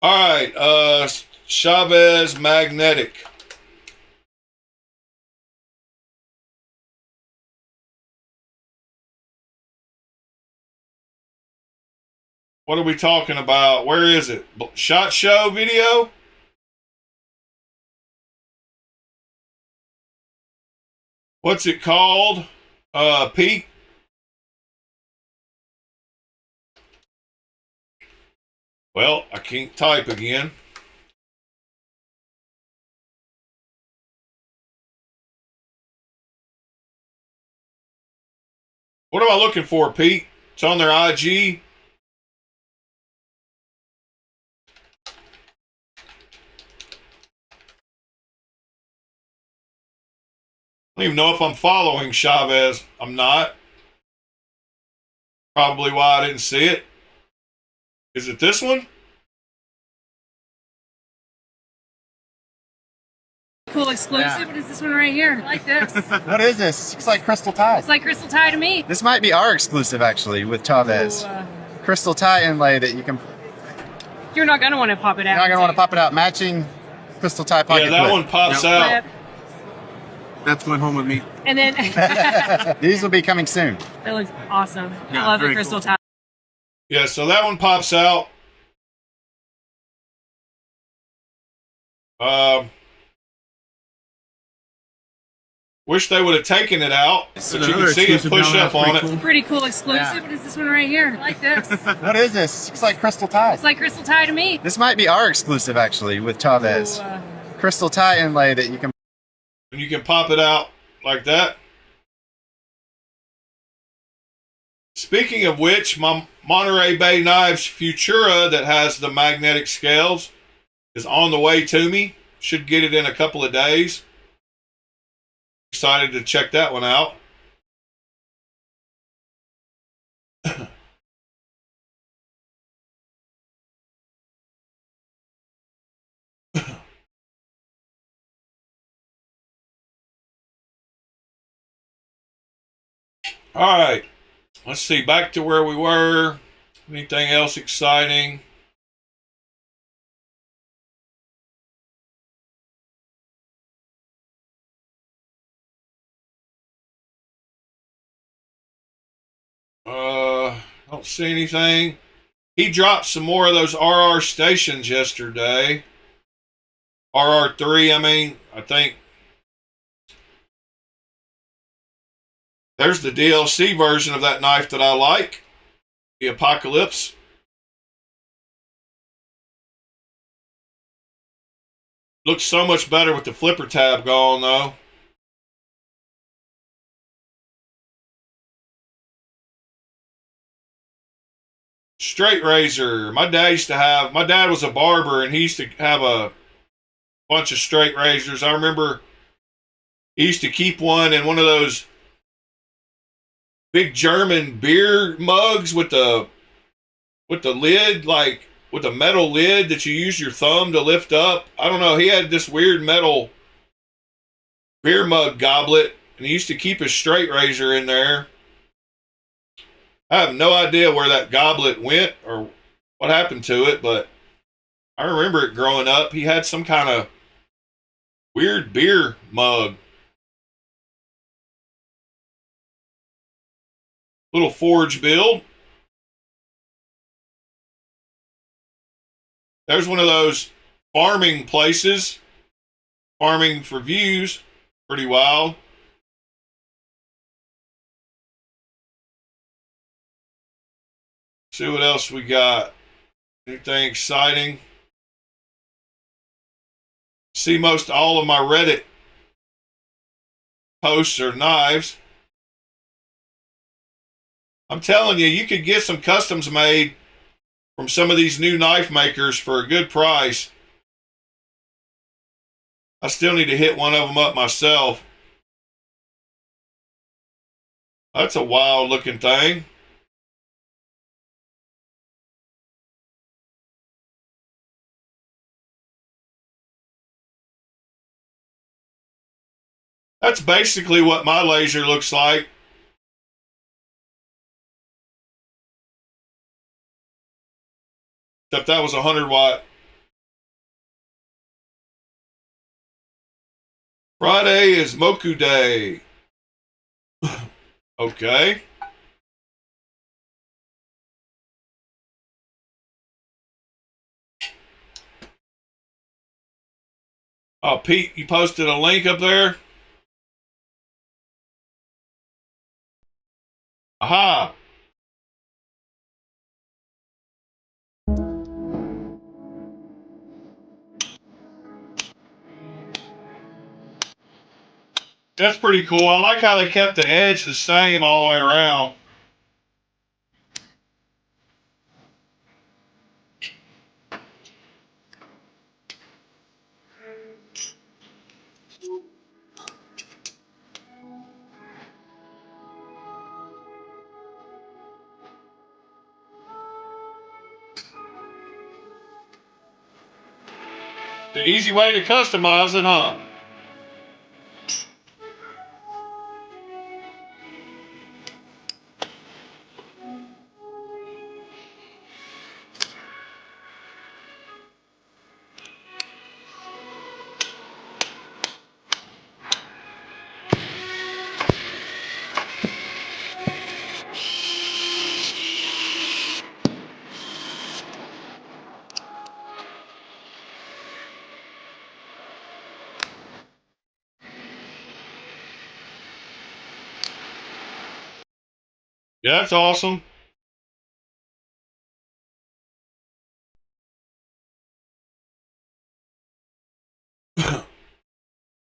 All right, Chavez Magnetic. What are we talking about? Where is it? SHOT Show video? What's it called? Pete? Well, I can't type again. What am I looking for, Pete? It's on their IG. I don't even know if I'm following Chavez. I'm not. Probably why I didn't see it. Is it this one? Cool exclusive. Yeah. What is this one right here? I like this. What is this? It looks like crystal tie. It's like crystal tie to me. This might be our exclusive actually with Chavez. Crystal tie inlay that you can. You're not gonna want to pop it out. You're not gonna want to pop it out. Matching crystal tie pocket. Yeah, that clip. one pops out. Yep. That's going home with me. And then these will be coming soon. That looks awesome. Yeah, I love the very crystal cool. tie. Yeah, so that one pops out. Wish they would have taken it out, but you can see it push up on it. Pretty cool exclusive. Yeah. What is this one right here? I like this. What is this? It looks like crystal tie. It's like crystal tie to me. This might be our exclusive actually with Chavez. Crystal tie inlay that you can. And you can pop it out like that. Speaking of which, my Monterey Bay Knives Futura that has the magnetic scales is on the way to me. Should get it in a couple of days. Excited to check that one out. All right. Let's see. Back to where we were. Anything else exciting? Don't see anything. He dropped some more of those RR stations yesterday. RR3, I mean, I think. There's the DLC version of that knife that I like. The Apocalypse. Looks so much better with the flipper tab gone, though. Straight razor. My dad was a barber, and he used to have a bunch of straight razors. I remember he used to keep one in one of those big German beer mugs with the lid, like with a metal lid that you use your thumb to lift up. I don't know. He had this weird metal beer mug goblet, and he used to keep his straight razor in there. I have no idea where that goblet went or what happened to it, but I remember it growing up. He had some kind of weird beer mug. Little forge build. There's one of those farming places. Farming for views. Pretty wild. See what else we got. Anything exciting? See most all of my Reddit posts are knives. I'm telling you, you could get some customs made from some of these new knife makers for a good price. I still need to hit one of them up myself. That's a wild looking thing. That's basically what my laser looks like. Except that was 100 watt. Friday is Moku Day. Okay. Oh, Pete, you posted a link up there? Aha. That's pretty cool. I like how they kept the edge the same all the way around. The easy way to customize it, huh? Yeah, that's awesome.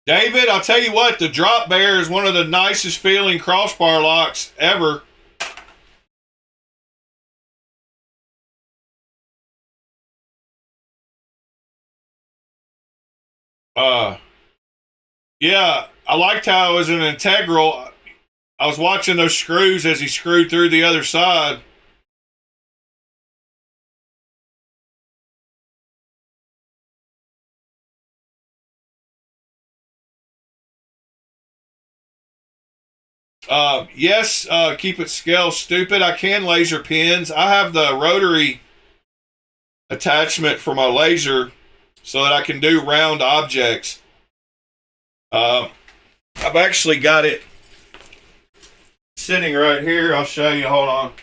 David, I'll tell you what, the Drop Bear is one of the nicest feeling crossbar locks ever. Yeah, I liked how it was an integral. I was watching those screws as he screwed through the other side. Yes, keep it scale stupid. I can laser pins. I have the rotary attachment for my laser so that I can do round objects. I've actually got it sitting right here. I'll show you. Hold on.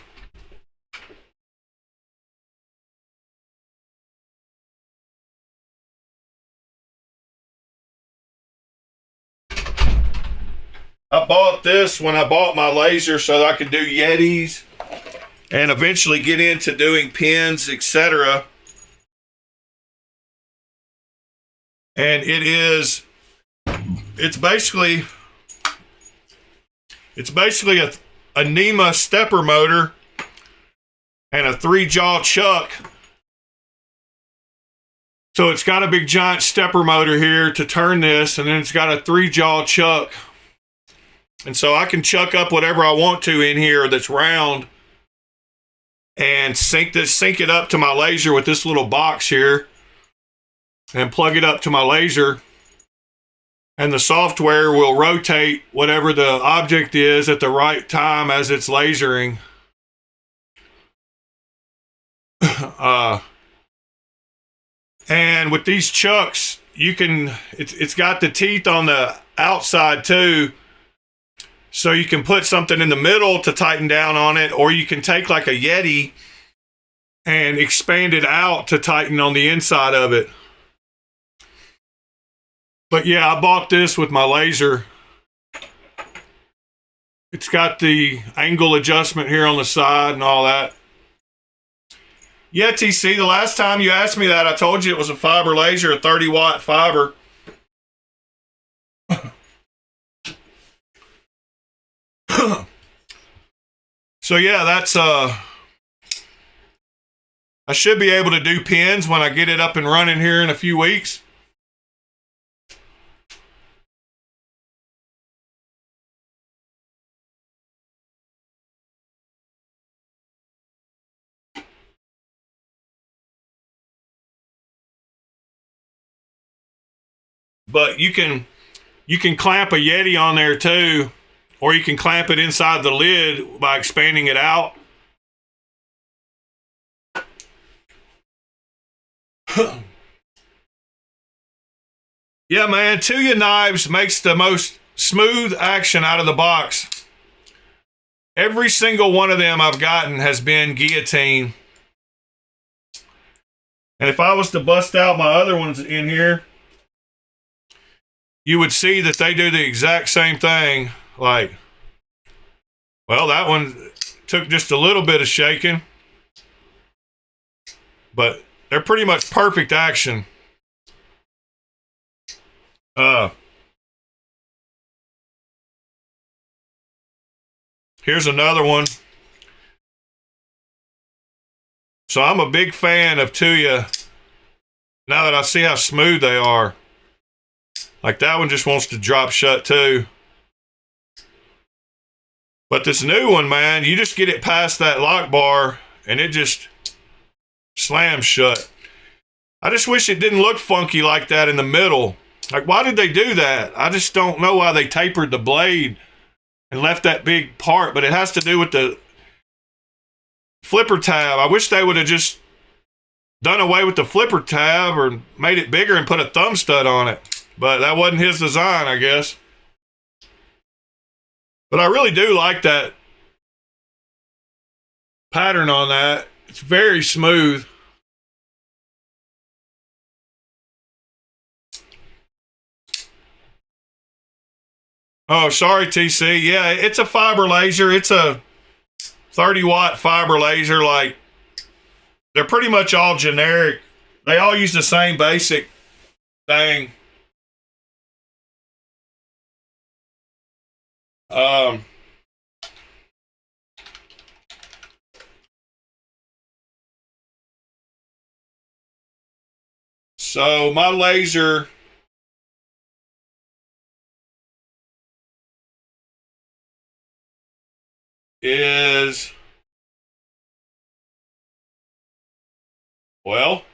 I bought this when I bought my laser so that I could do Yetis and eventually get into doing pins, etc. And it's basically a NEMA stepper motor and a 3-jaw chuck So it's got a big giant stepper motor here to turn this, and then it's got a 3-jaw chuck. And so I can chuck up whatever I want to in here that's round and sync it up to my laser with this little box here and plug it up to my laser. And the software will rotate whatever the object is at the right time as it's lasering. And with these chucks, you can, it's got the teeth on the outside too. So you can put something in the middle to tighten down on it, or you can take like a Yeti and expand it out to tighten on the inside of it. But yeah, I bought this with my laser. It's got the angle adjustment here on the side and all that. Yeah, TC, the last time you asked me that, I told you it was a fiber laser, a 30-watt fiber. So yeah, that's I should be able to do pins when I get it up and running here in a few weeks. But you can clamp a Yeti on there too, or you can clamp it inside the lid by expanding it out. Yeah, man, Ketuo Knives makes the most smooth action out of the box. Every single one of them I've gotten has been guillotine. And if I was to bust out my other ones in here, you would see that they do the exact same thing. Like, well, that one took just a little bit of shaking, but they're pretty much perfect action. Here's another one. So I'm a big fan of Ketuo now that I see how smooth they are. Like that one just wants to drop shut too. But this new one, man, you just get it past that lock bar and it just slams shut. I just wish it didn't look funky like that in the middle. Like, why did they do that? I just don't know why they tapered the blade and left that big part, but it has to do with the flipper tab. I wish they would have just done away with the flipper tab or made it bigger and put a thumb stud on it. But that wasn't his design, I guess. But I really do like that pattern on that. It's very smooth. Oh, sorry, TC. Yeah, it's a fiber laser. It's a 30-watt fiber laser. Like, they're pretty much all generic. They all use the same basic thing. So my laser is, well,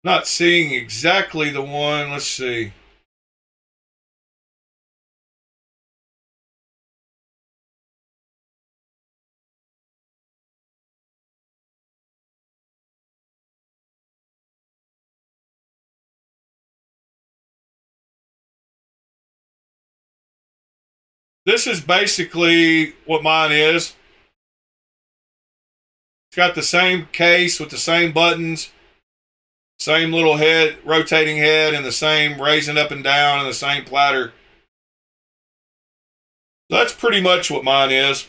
not seeing exactly the one. Let's see. This is basically what mine is. It's got the same case with the same buttons, same little head, rotating head, and the same raising up and down, and the same platter. That's pretty much what mine is.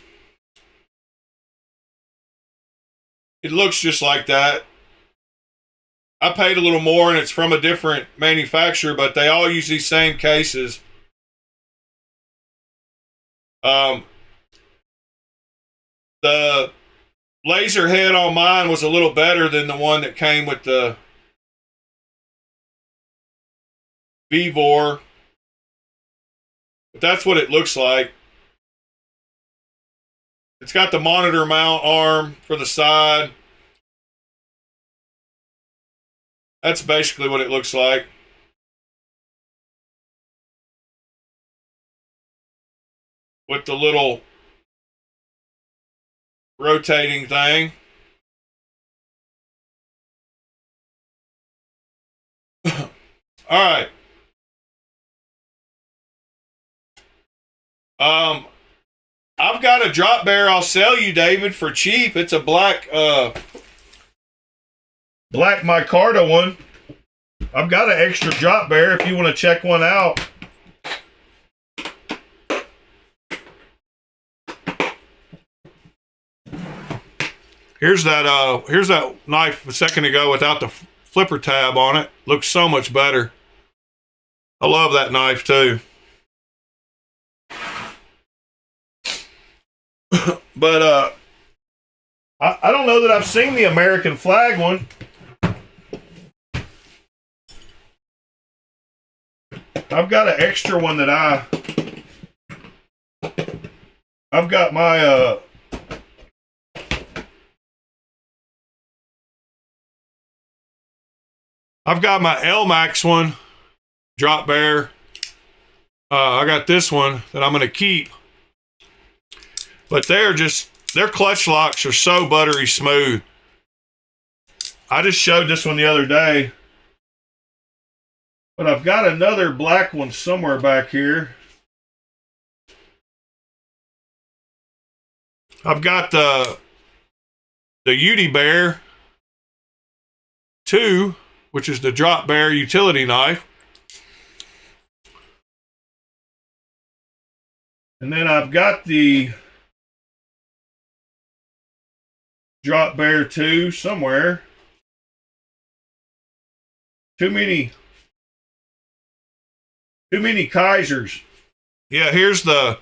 It looks just like that. I paid a little more, and it's from a different manufacturer, but they all use these same cases. The laser head on mine was a little better than the one that came with the Vivor. But that's what it looks like. It's got the monitor mount arm for the side. That's basically what it looks like. With the little rotating thing. All right. I've got a drop bear I'll sell you, David, for cheap. It's a black micarta one. I've got an extra drop bear if you want to check one out. Here's that knife a second ago without the flipper tab on it. Looks so much better. I love that knife too. But I don't know that I've seen the American flag one. I've got an extra one that I've got my I've got my LMAX one, drop bear. I got this one that I'm going to keep. But their clutch locks are so buttery smooth. I just showed this one the other day. But I've got another black one somewhere back here. I've got the Udi Bear 2, which is the drop bear utility knife. And then I've got the drop bear 2 somewhere. Too many Kaisers. Yeah, here's the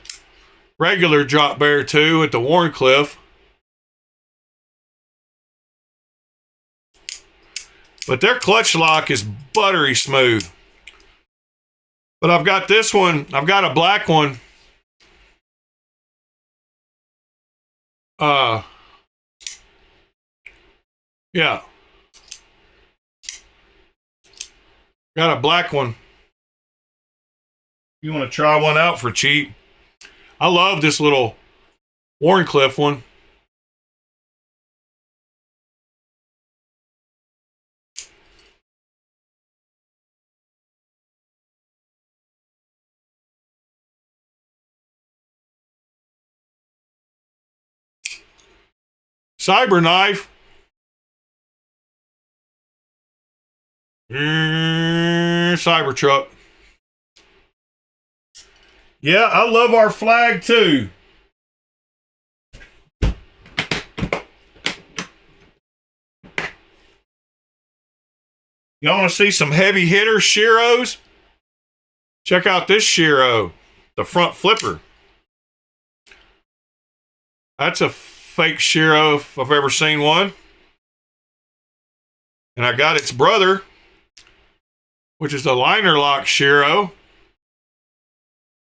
regular drop bear 2 at the Warncliffe. But their clutch lock is buttery smooth. But I've got this one. I've got a black one. Yeah. Got a black one. You want to try one out for cheap? I love this little Warncliffe one. Cyber knife. Cybertruck. Yeah, I love our flag too. Y'all want to see some heavy hitter Shiros? Check out this Shiro, the front flipper. That's a fake Shiro if I've ever seen one. And I got its brother, which is the liner lock Shiro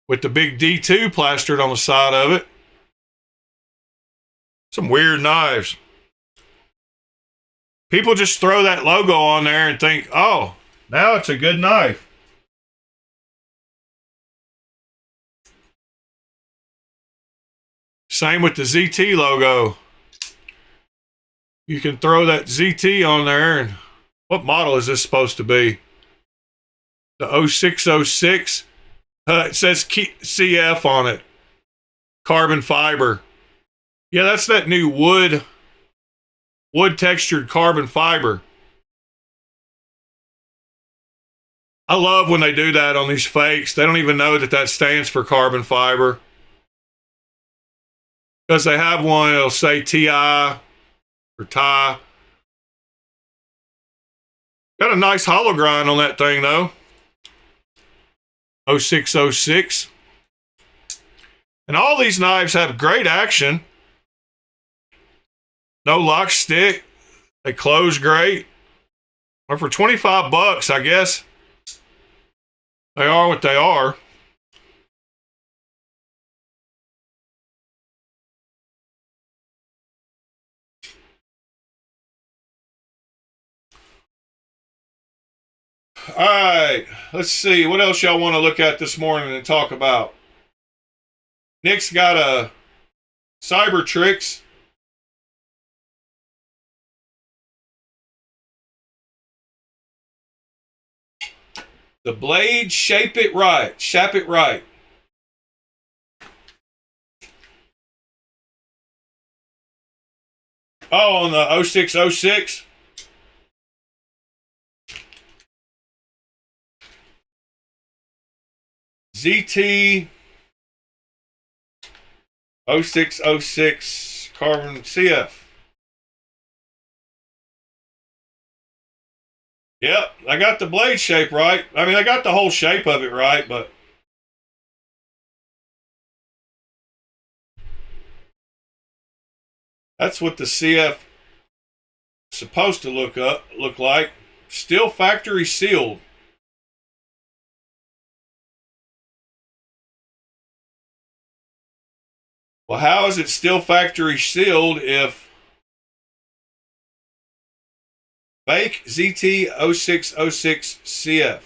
with the big D2 plastered on the side of it. Some weird knives. People just throw that logo on there and think, oh, now it's a good knife. Same with the ZT logo. You can throw that ZT on there, and what model is this supposed to be? The 0606. It says CF on it. Carbon fiber. Yeah, that's that new wood textured carbon fiber. I love when they do that on these fakes. They don't even know that that stands for carbon fiber. Because they have one, it'll say TI or TI. Got a nice hollow grind on that thing though. 0606. And all these knives have great action. No lock stick. They close great. Or for 25 bucks, I guess they are what they are. All right, let's see. What else y'all want to look at this morning and talk about? Nick's got a Cyber Tricks. The blade, shape it right. Oh, on the 0606. ZT 0606 carbon CF. Yep, I got the blade shape right. I mean, I got the whole shape of it right, but that's what the CF is supposed to look like. Still factory sealed. Well, how is it still factory sealed if fake ZT 0606 CF?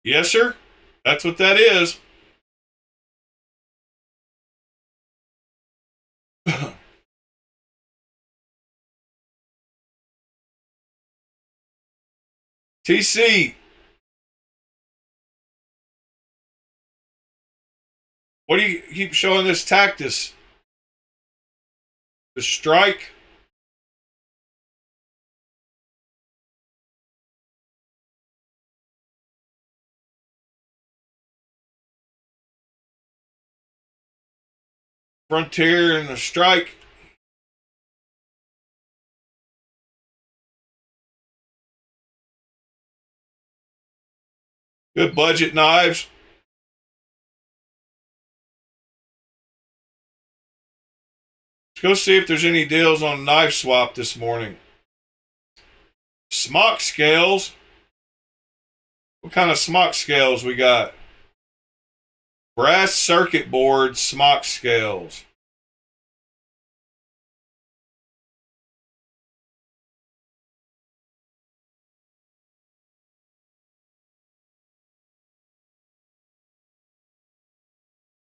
Yes, sir. That's what that is. TC. What do you keep showing this Tactus? The strike? Frontier and the strike. Good budget knives. Let's go see if there's any deals on Knife Swap this morning. Smock scales. What kind of smock scales we got? Brass circuit board smock scales.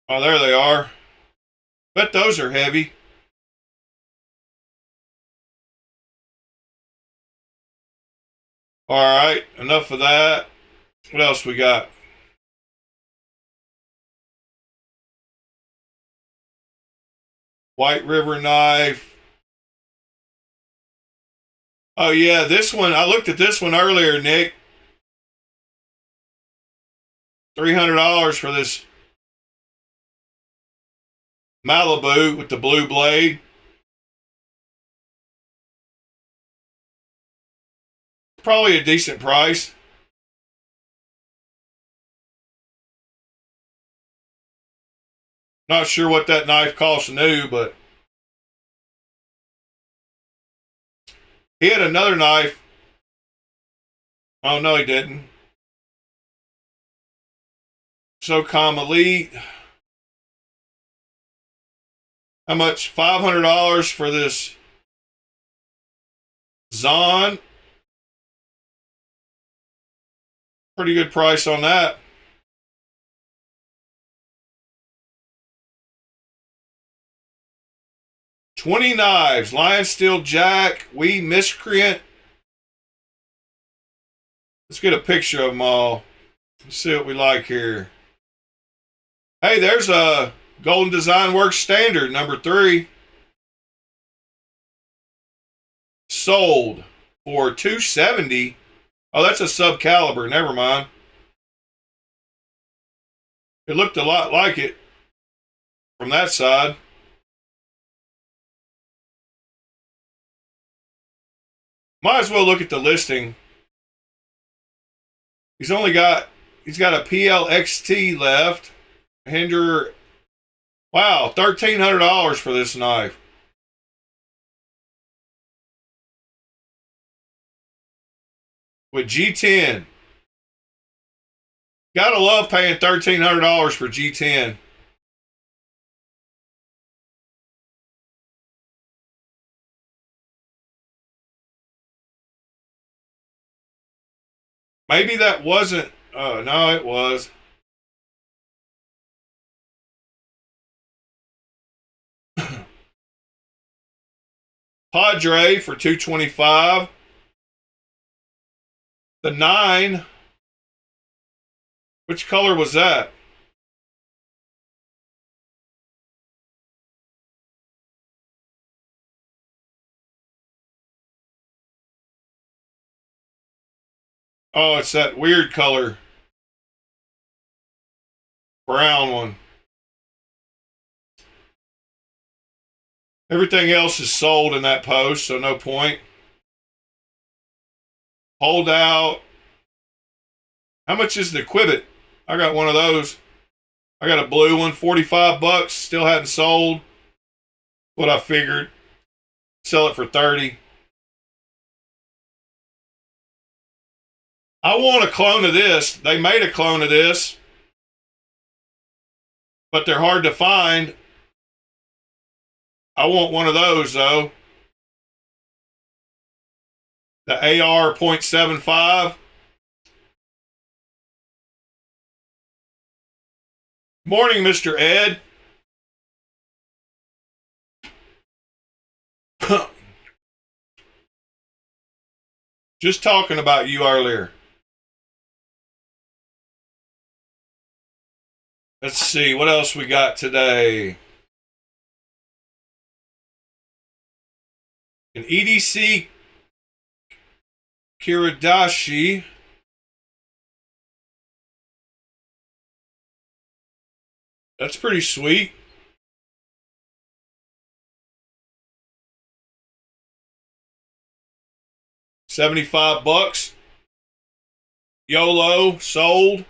Oh, there they are. Bet those are heavy. All right, enough of that. What else we got? White River knife. Oh yeah, this one. I looked at this one earlier, Nick. $300 for this Malibu with the blue blade. Probably a decent price. Not sure what that knife costs new, but he had another knife. Oh, no, he didn't. SOCOM Elite. How much? $500 for this Zon. Pretty good price on that. $20 knives. Lion Steel Jack. We Miscreant. Let's get a picture of them all. Let's see what we like here. Hey, there's a Golden Design Works Standard, number 3. Sold for $270. Oh, that's a sub caliber. Never mind. It looked a lot like it from that side. Might as well look at the listing. He's got a PLXT left. Hinder Wow, $1,300 for this knife. With G10. Gotta love paying $1,300 for G10. Maybe that wasn't, no, it was. Padre for $225. The 9. Which color was that? Oh, it's that weird color. Brown one. Everything else is sold in that post, so no point. Hold out. How much is the Kubey? I got one of those. I got a blue one, 45 bucks. Still hadn't sold. What I figured. Sell it for 30. I want a clone of this. They made a clone of this, but they're hard to find. I want one of those though. The AR .75. Morning, Mr. Ed. Just talking about you earlier. Let's see, what else we got today? An EDC Kiradashi. That's pretty sweet. $75. YOLO sold.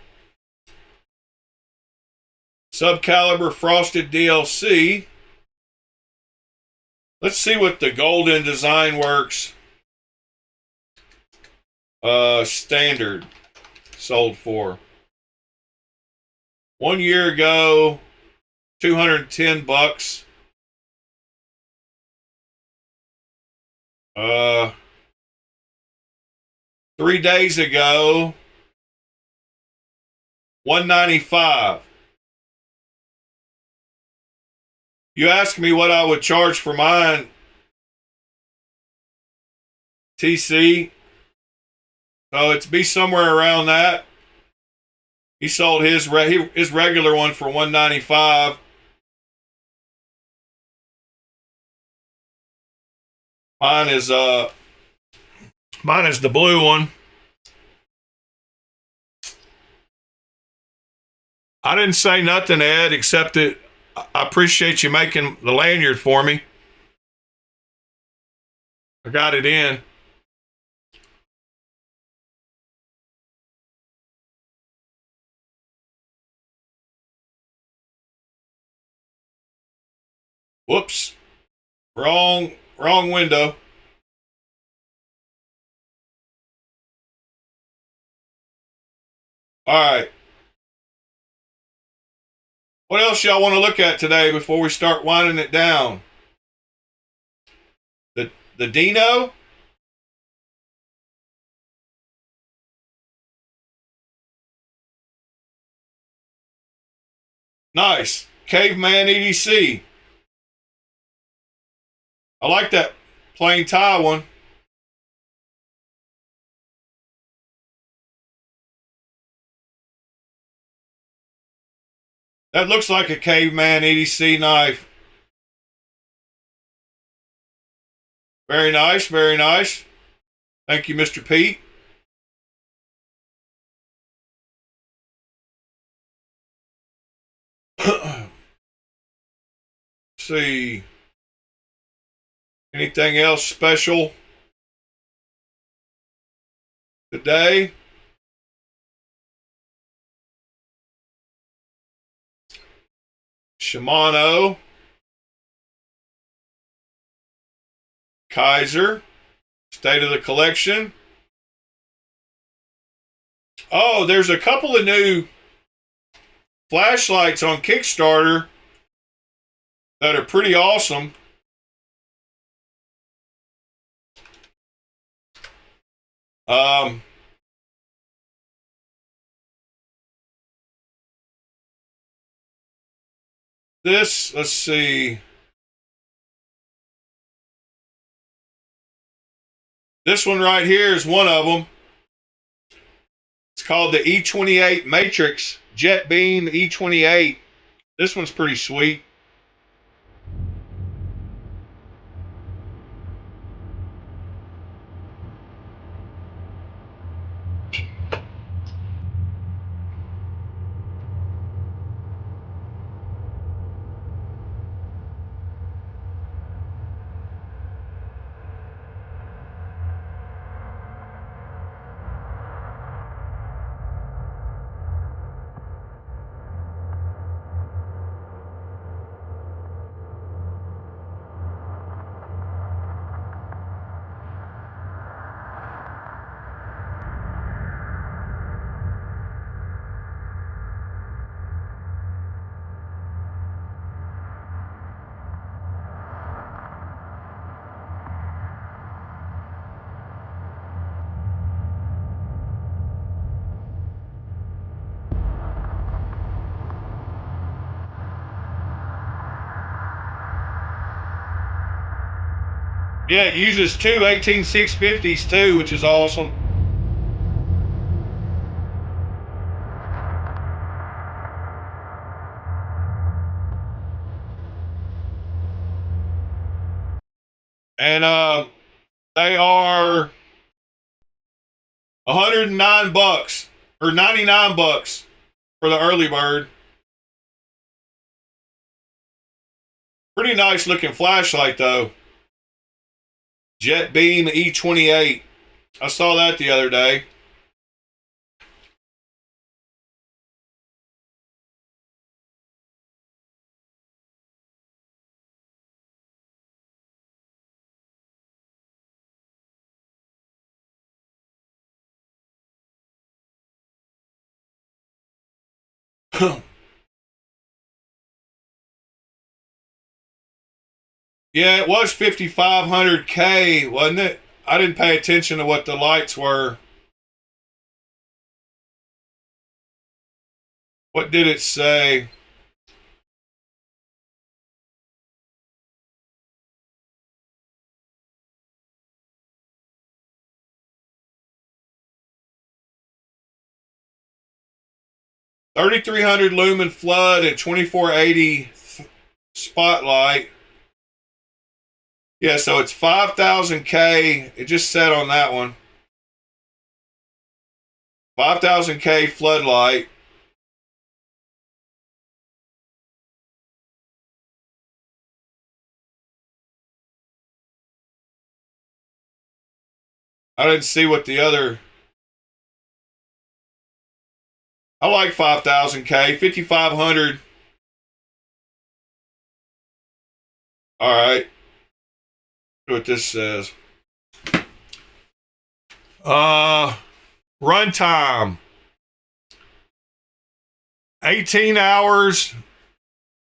Subcaliber frosted DLC. Let's see what the Golden Design Works standard sold for. 1 year ago, $210. 3 days ago, $195. You asked me what I would charge for mine, TC. So it's be somewhere around that. He sold his regular one for $195. Mine is the blue one. I didn't say nothing, Ed, except that I appreciate you making the lanyard for me. I got it in. Whoops. Wrong window. All right. What else y'all want to look at today before we start winding it down? The Dino? Nice. Caveman EDC. I like that plain tie one. That looks like a Caveman EDC knife. Very nice, very nice. Thank you, Mr. Pete. See. Anything else special today? Shimano, Kaiser, state of the collection. Oh, there's a couple of new flashlights on Kickstarter that are pretty awesome. Let's see. This one right here is one of them. It's called the E28 Matrix Jet Beam E28. This one's pretty sweet. Yeah, it uses two 18650s too, which is awesome. And they are $109 or $99 for the early bird. Pretty nice looking flashlight though. Jet Beam E28. I saw that the other day. Yeah, it was 5,500K, wasn't it? I didn't pay attention to what the lights were. What did it say? $3,300 lumen flood and 2480 spotlight. Yeah, so it's 5,000K. It just said on that one. 5,000K floodlight. I didn't see what the other. I like 5,000K. 5,500. All right. What this says. Runtime. 18 hours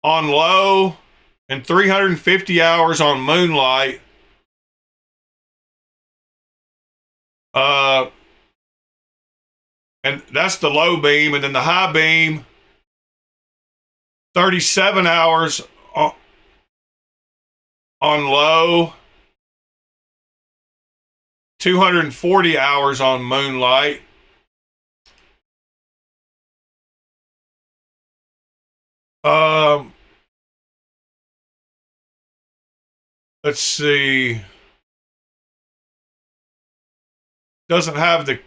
on low and 350 hours on moonlight. And that's the low beam, and then the high beam, 37 hours on low, 240 hours on moonlight. Let's see. Doesn't have the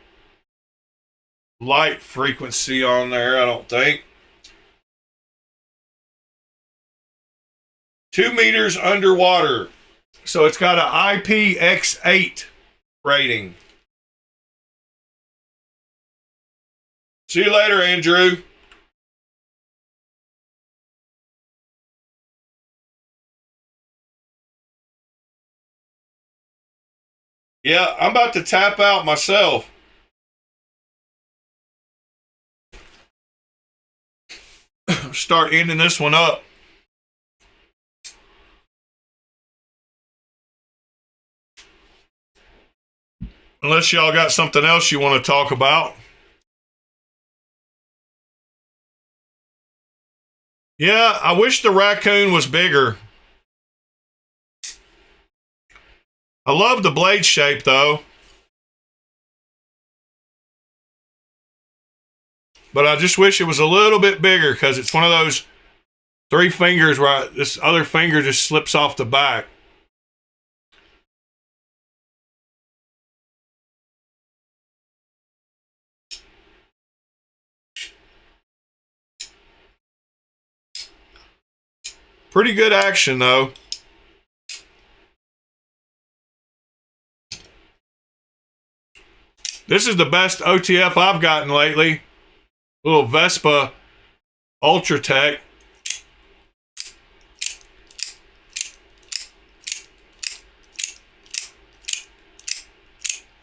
light frequency on there, I don't think. 2 meters underwater. So it's got an IPX8 rating. See you later, Andrew. Yeah, I'm about to tap out myself. Start ending this one up. Unless y'all got something else you want to talk about. Yeah, I wish the raccoon was bigger. I love the blade shape though. But I just wish it was a little bit bigger because it's one of those 3 fingers where this other finger just slips off the back. Pretty good action though. This is the best OTF I've gotten lately. Little Vespa Ultra Tech.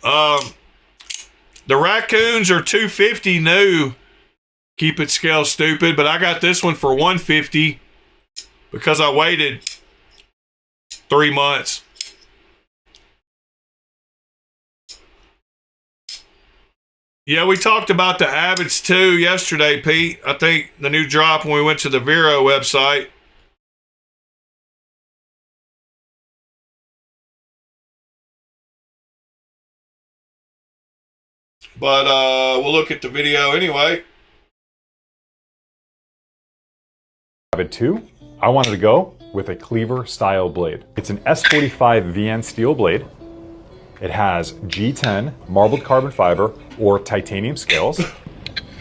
The raccoons are $250 new. Keep it scale stupid, but I got this one for $150 because I waited 3 months. Yeah, we talked about the Abbots too yesterday, Pete. I think the new drop when we went to the Vero website. But we'll look at the video anyway. Abbot 2, I wanted to go with a cleaver style blade. It's an S45 VN steel blade. It has G10 marbled carbon fiber or titanium scales,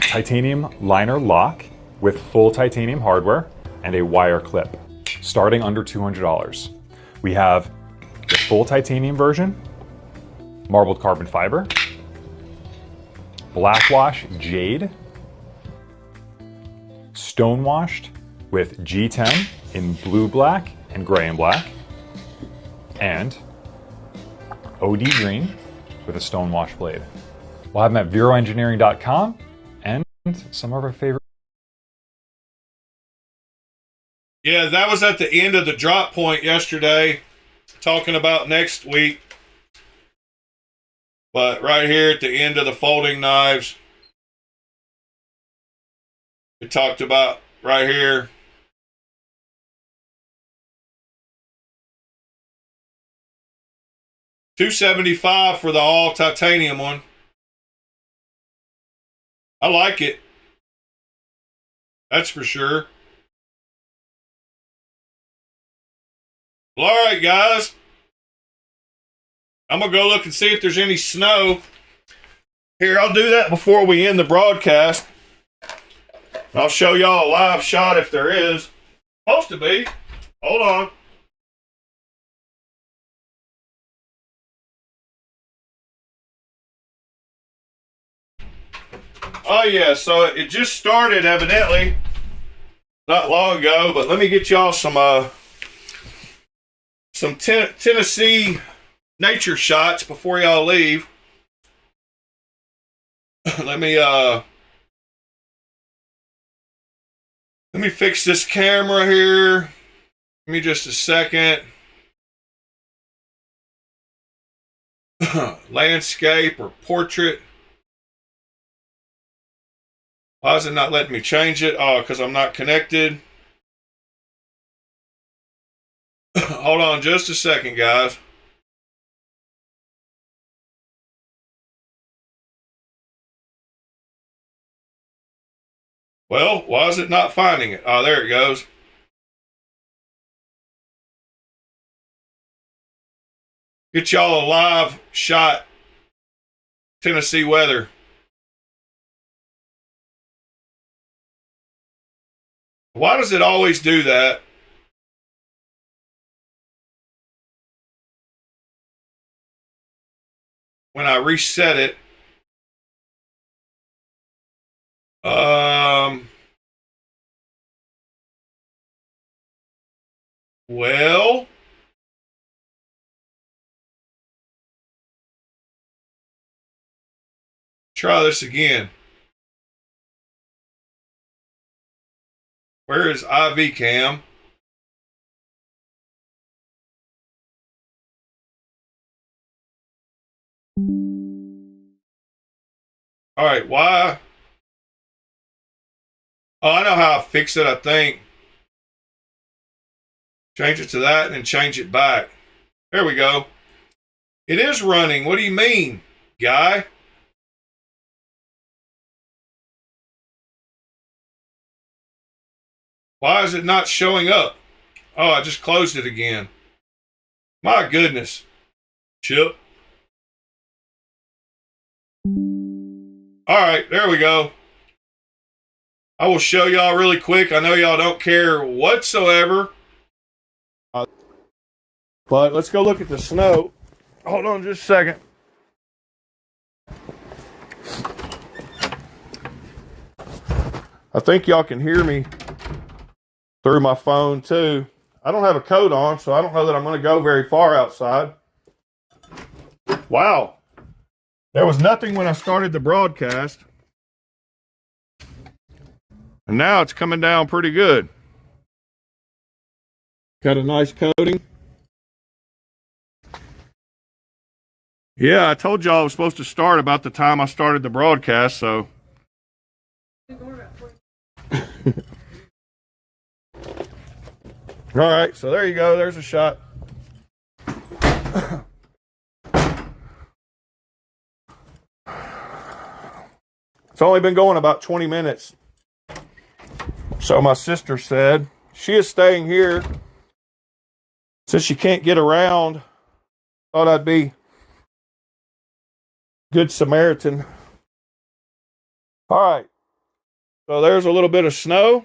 titanium liner lock with full titanium hardware, and a wire clip, starting under $200. We have the full titanium version, marbled carbon fiber, black wash jade, stone washed with G10 in blue black and gray and black, and OD green with a stone wash blade. We'll have them at veroengineering.com and some of our favorite. Yeah, that was at the end of the drop point yesterday, talking about next week. But right here at the end of the folding knives, we talked about right here. $275 for the all titanium one. I like it. That's for sure. Well, all right, guys. I'm going to go look and see if there's any snow. Here, I'll do that before we end the broadcast. I'll show y'all a live shot if there is. Supposed to be. Hold on. Oh, yeah, so it just started, evidently, not long ago, but let me get y'all some Tennessee nature shots before y'all leave. Let me fix this camera here. Give me just a second. Landscape or portrait. Why is it not letting me change it? Oh, because I'm not connected. Hold on just a second, guys. Well, why is it not finding it? Oh, there it goes. Get y'all a live shot. Tennessee weather. Why does it always do that? When I reset it. Well, try this again. Where is IV cam? All right, why? Oh, I know how I fix it, I think. Change it to that and then change it back. There we go. It is running. What do you mean, guy? Why is it not showing up? Oh, I just closed it again. My goodness. Chip. All right, there we go. I will show y'all really quick. I know y'all don't care whatsoever. But let's go look at the snow. Hold on just a second. I think y'all can hear me through my phone too. I don't have a coat on, so I don't know that I'm going to go very far outside. Wow. There was nothing when I started the broadcast. And now it's coming down pretty good. Got a nice coating. Yeah, I told y'all I was supposed to start about the time I started the broadcast, so. All right, so there you go. There's a shot. It's only been going about 20 minutes. So my sister said she is staying here since she can't get around. Thought I'd be good Samaritan. All right. So there's a little bit of snow.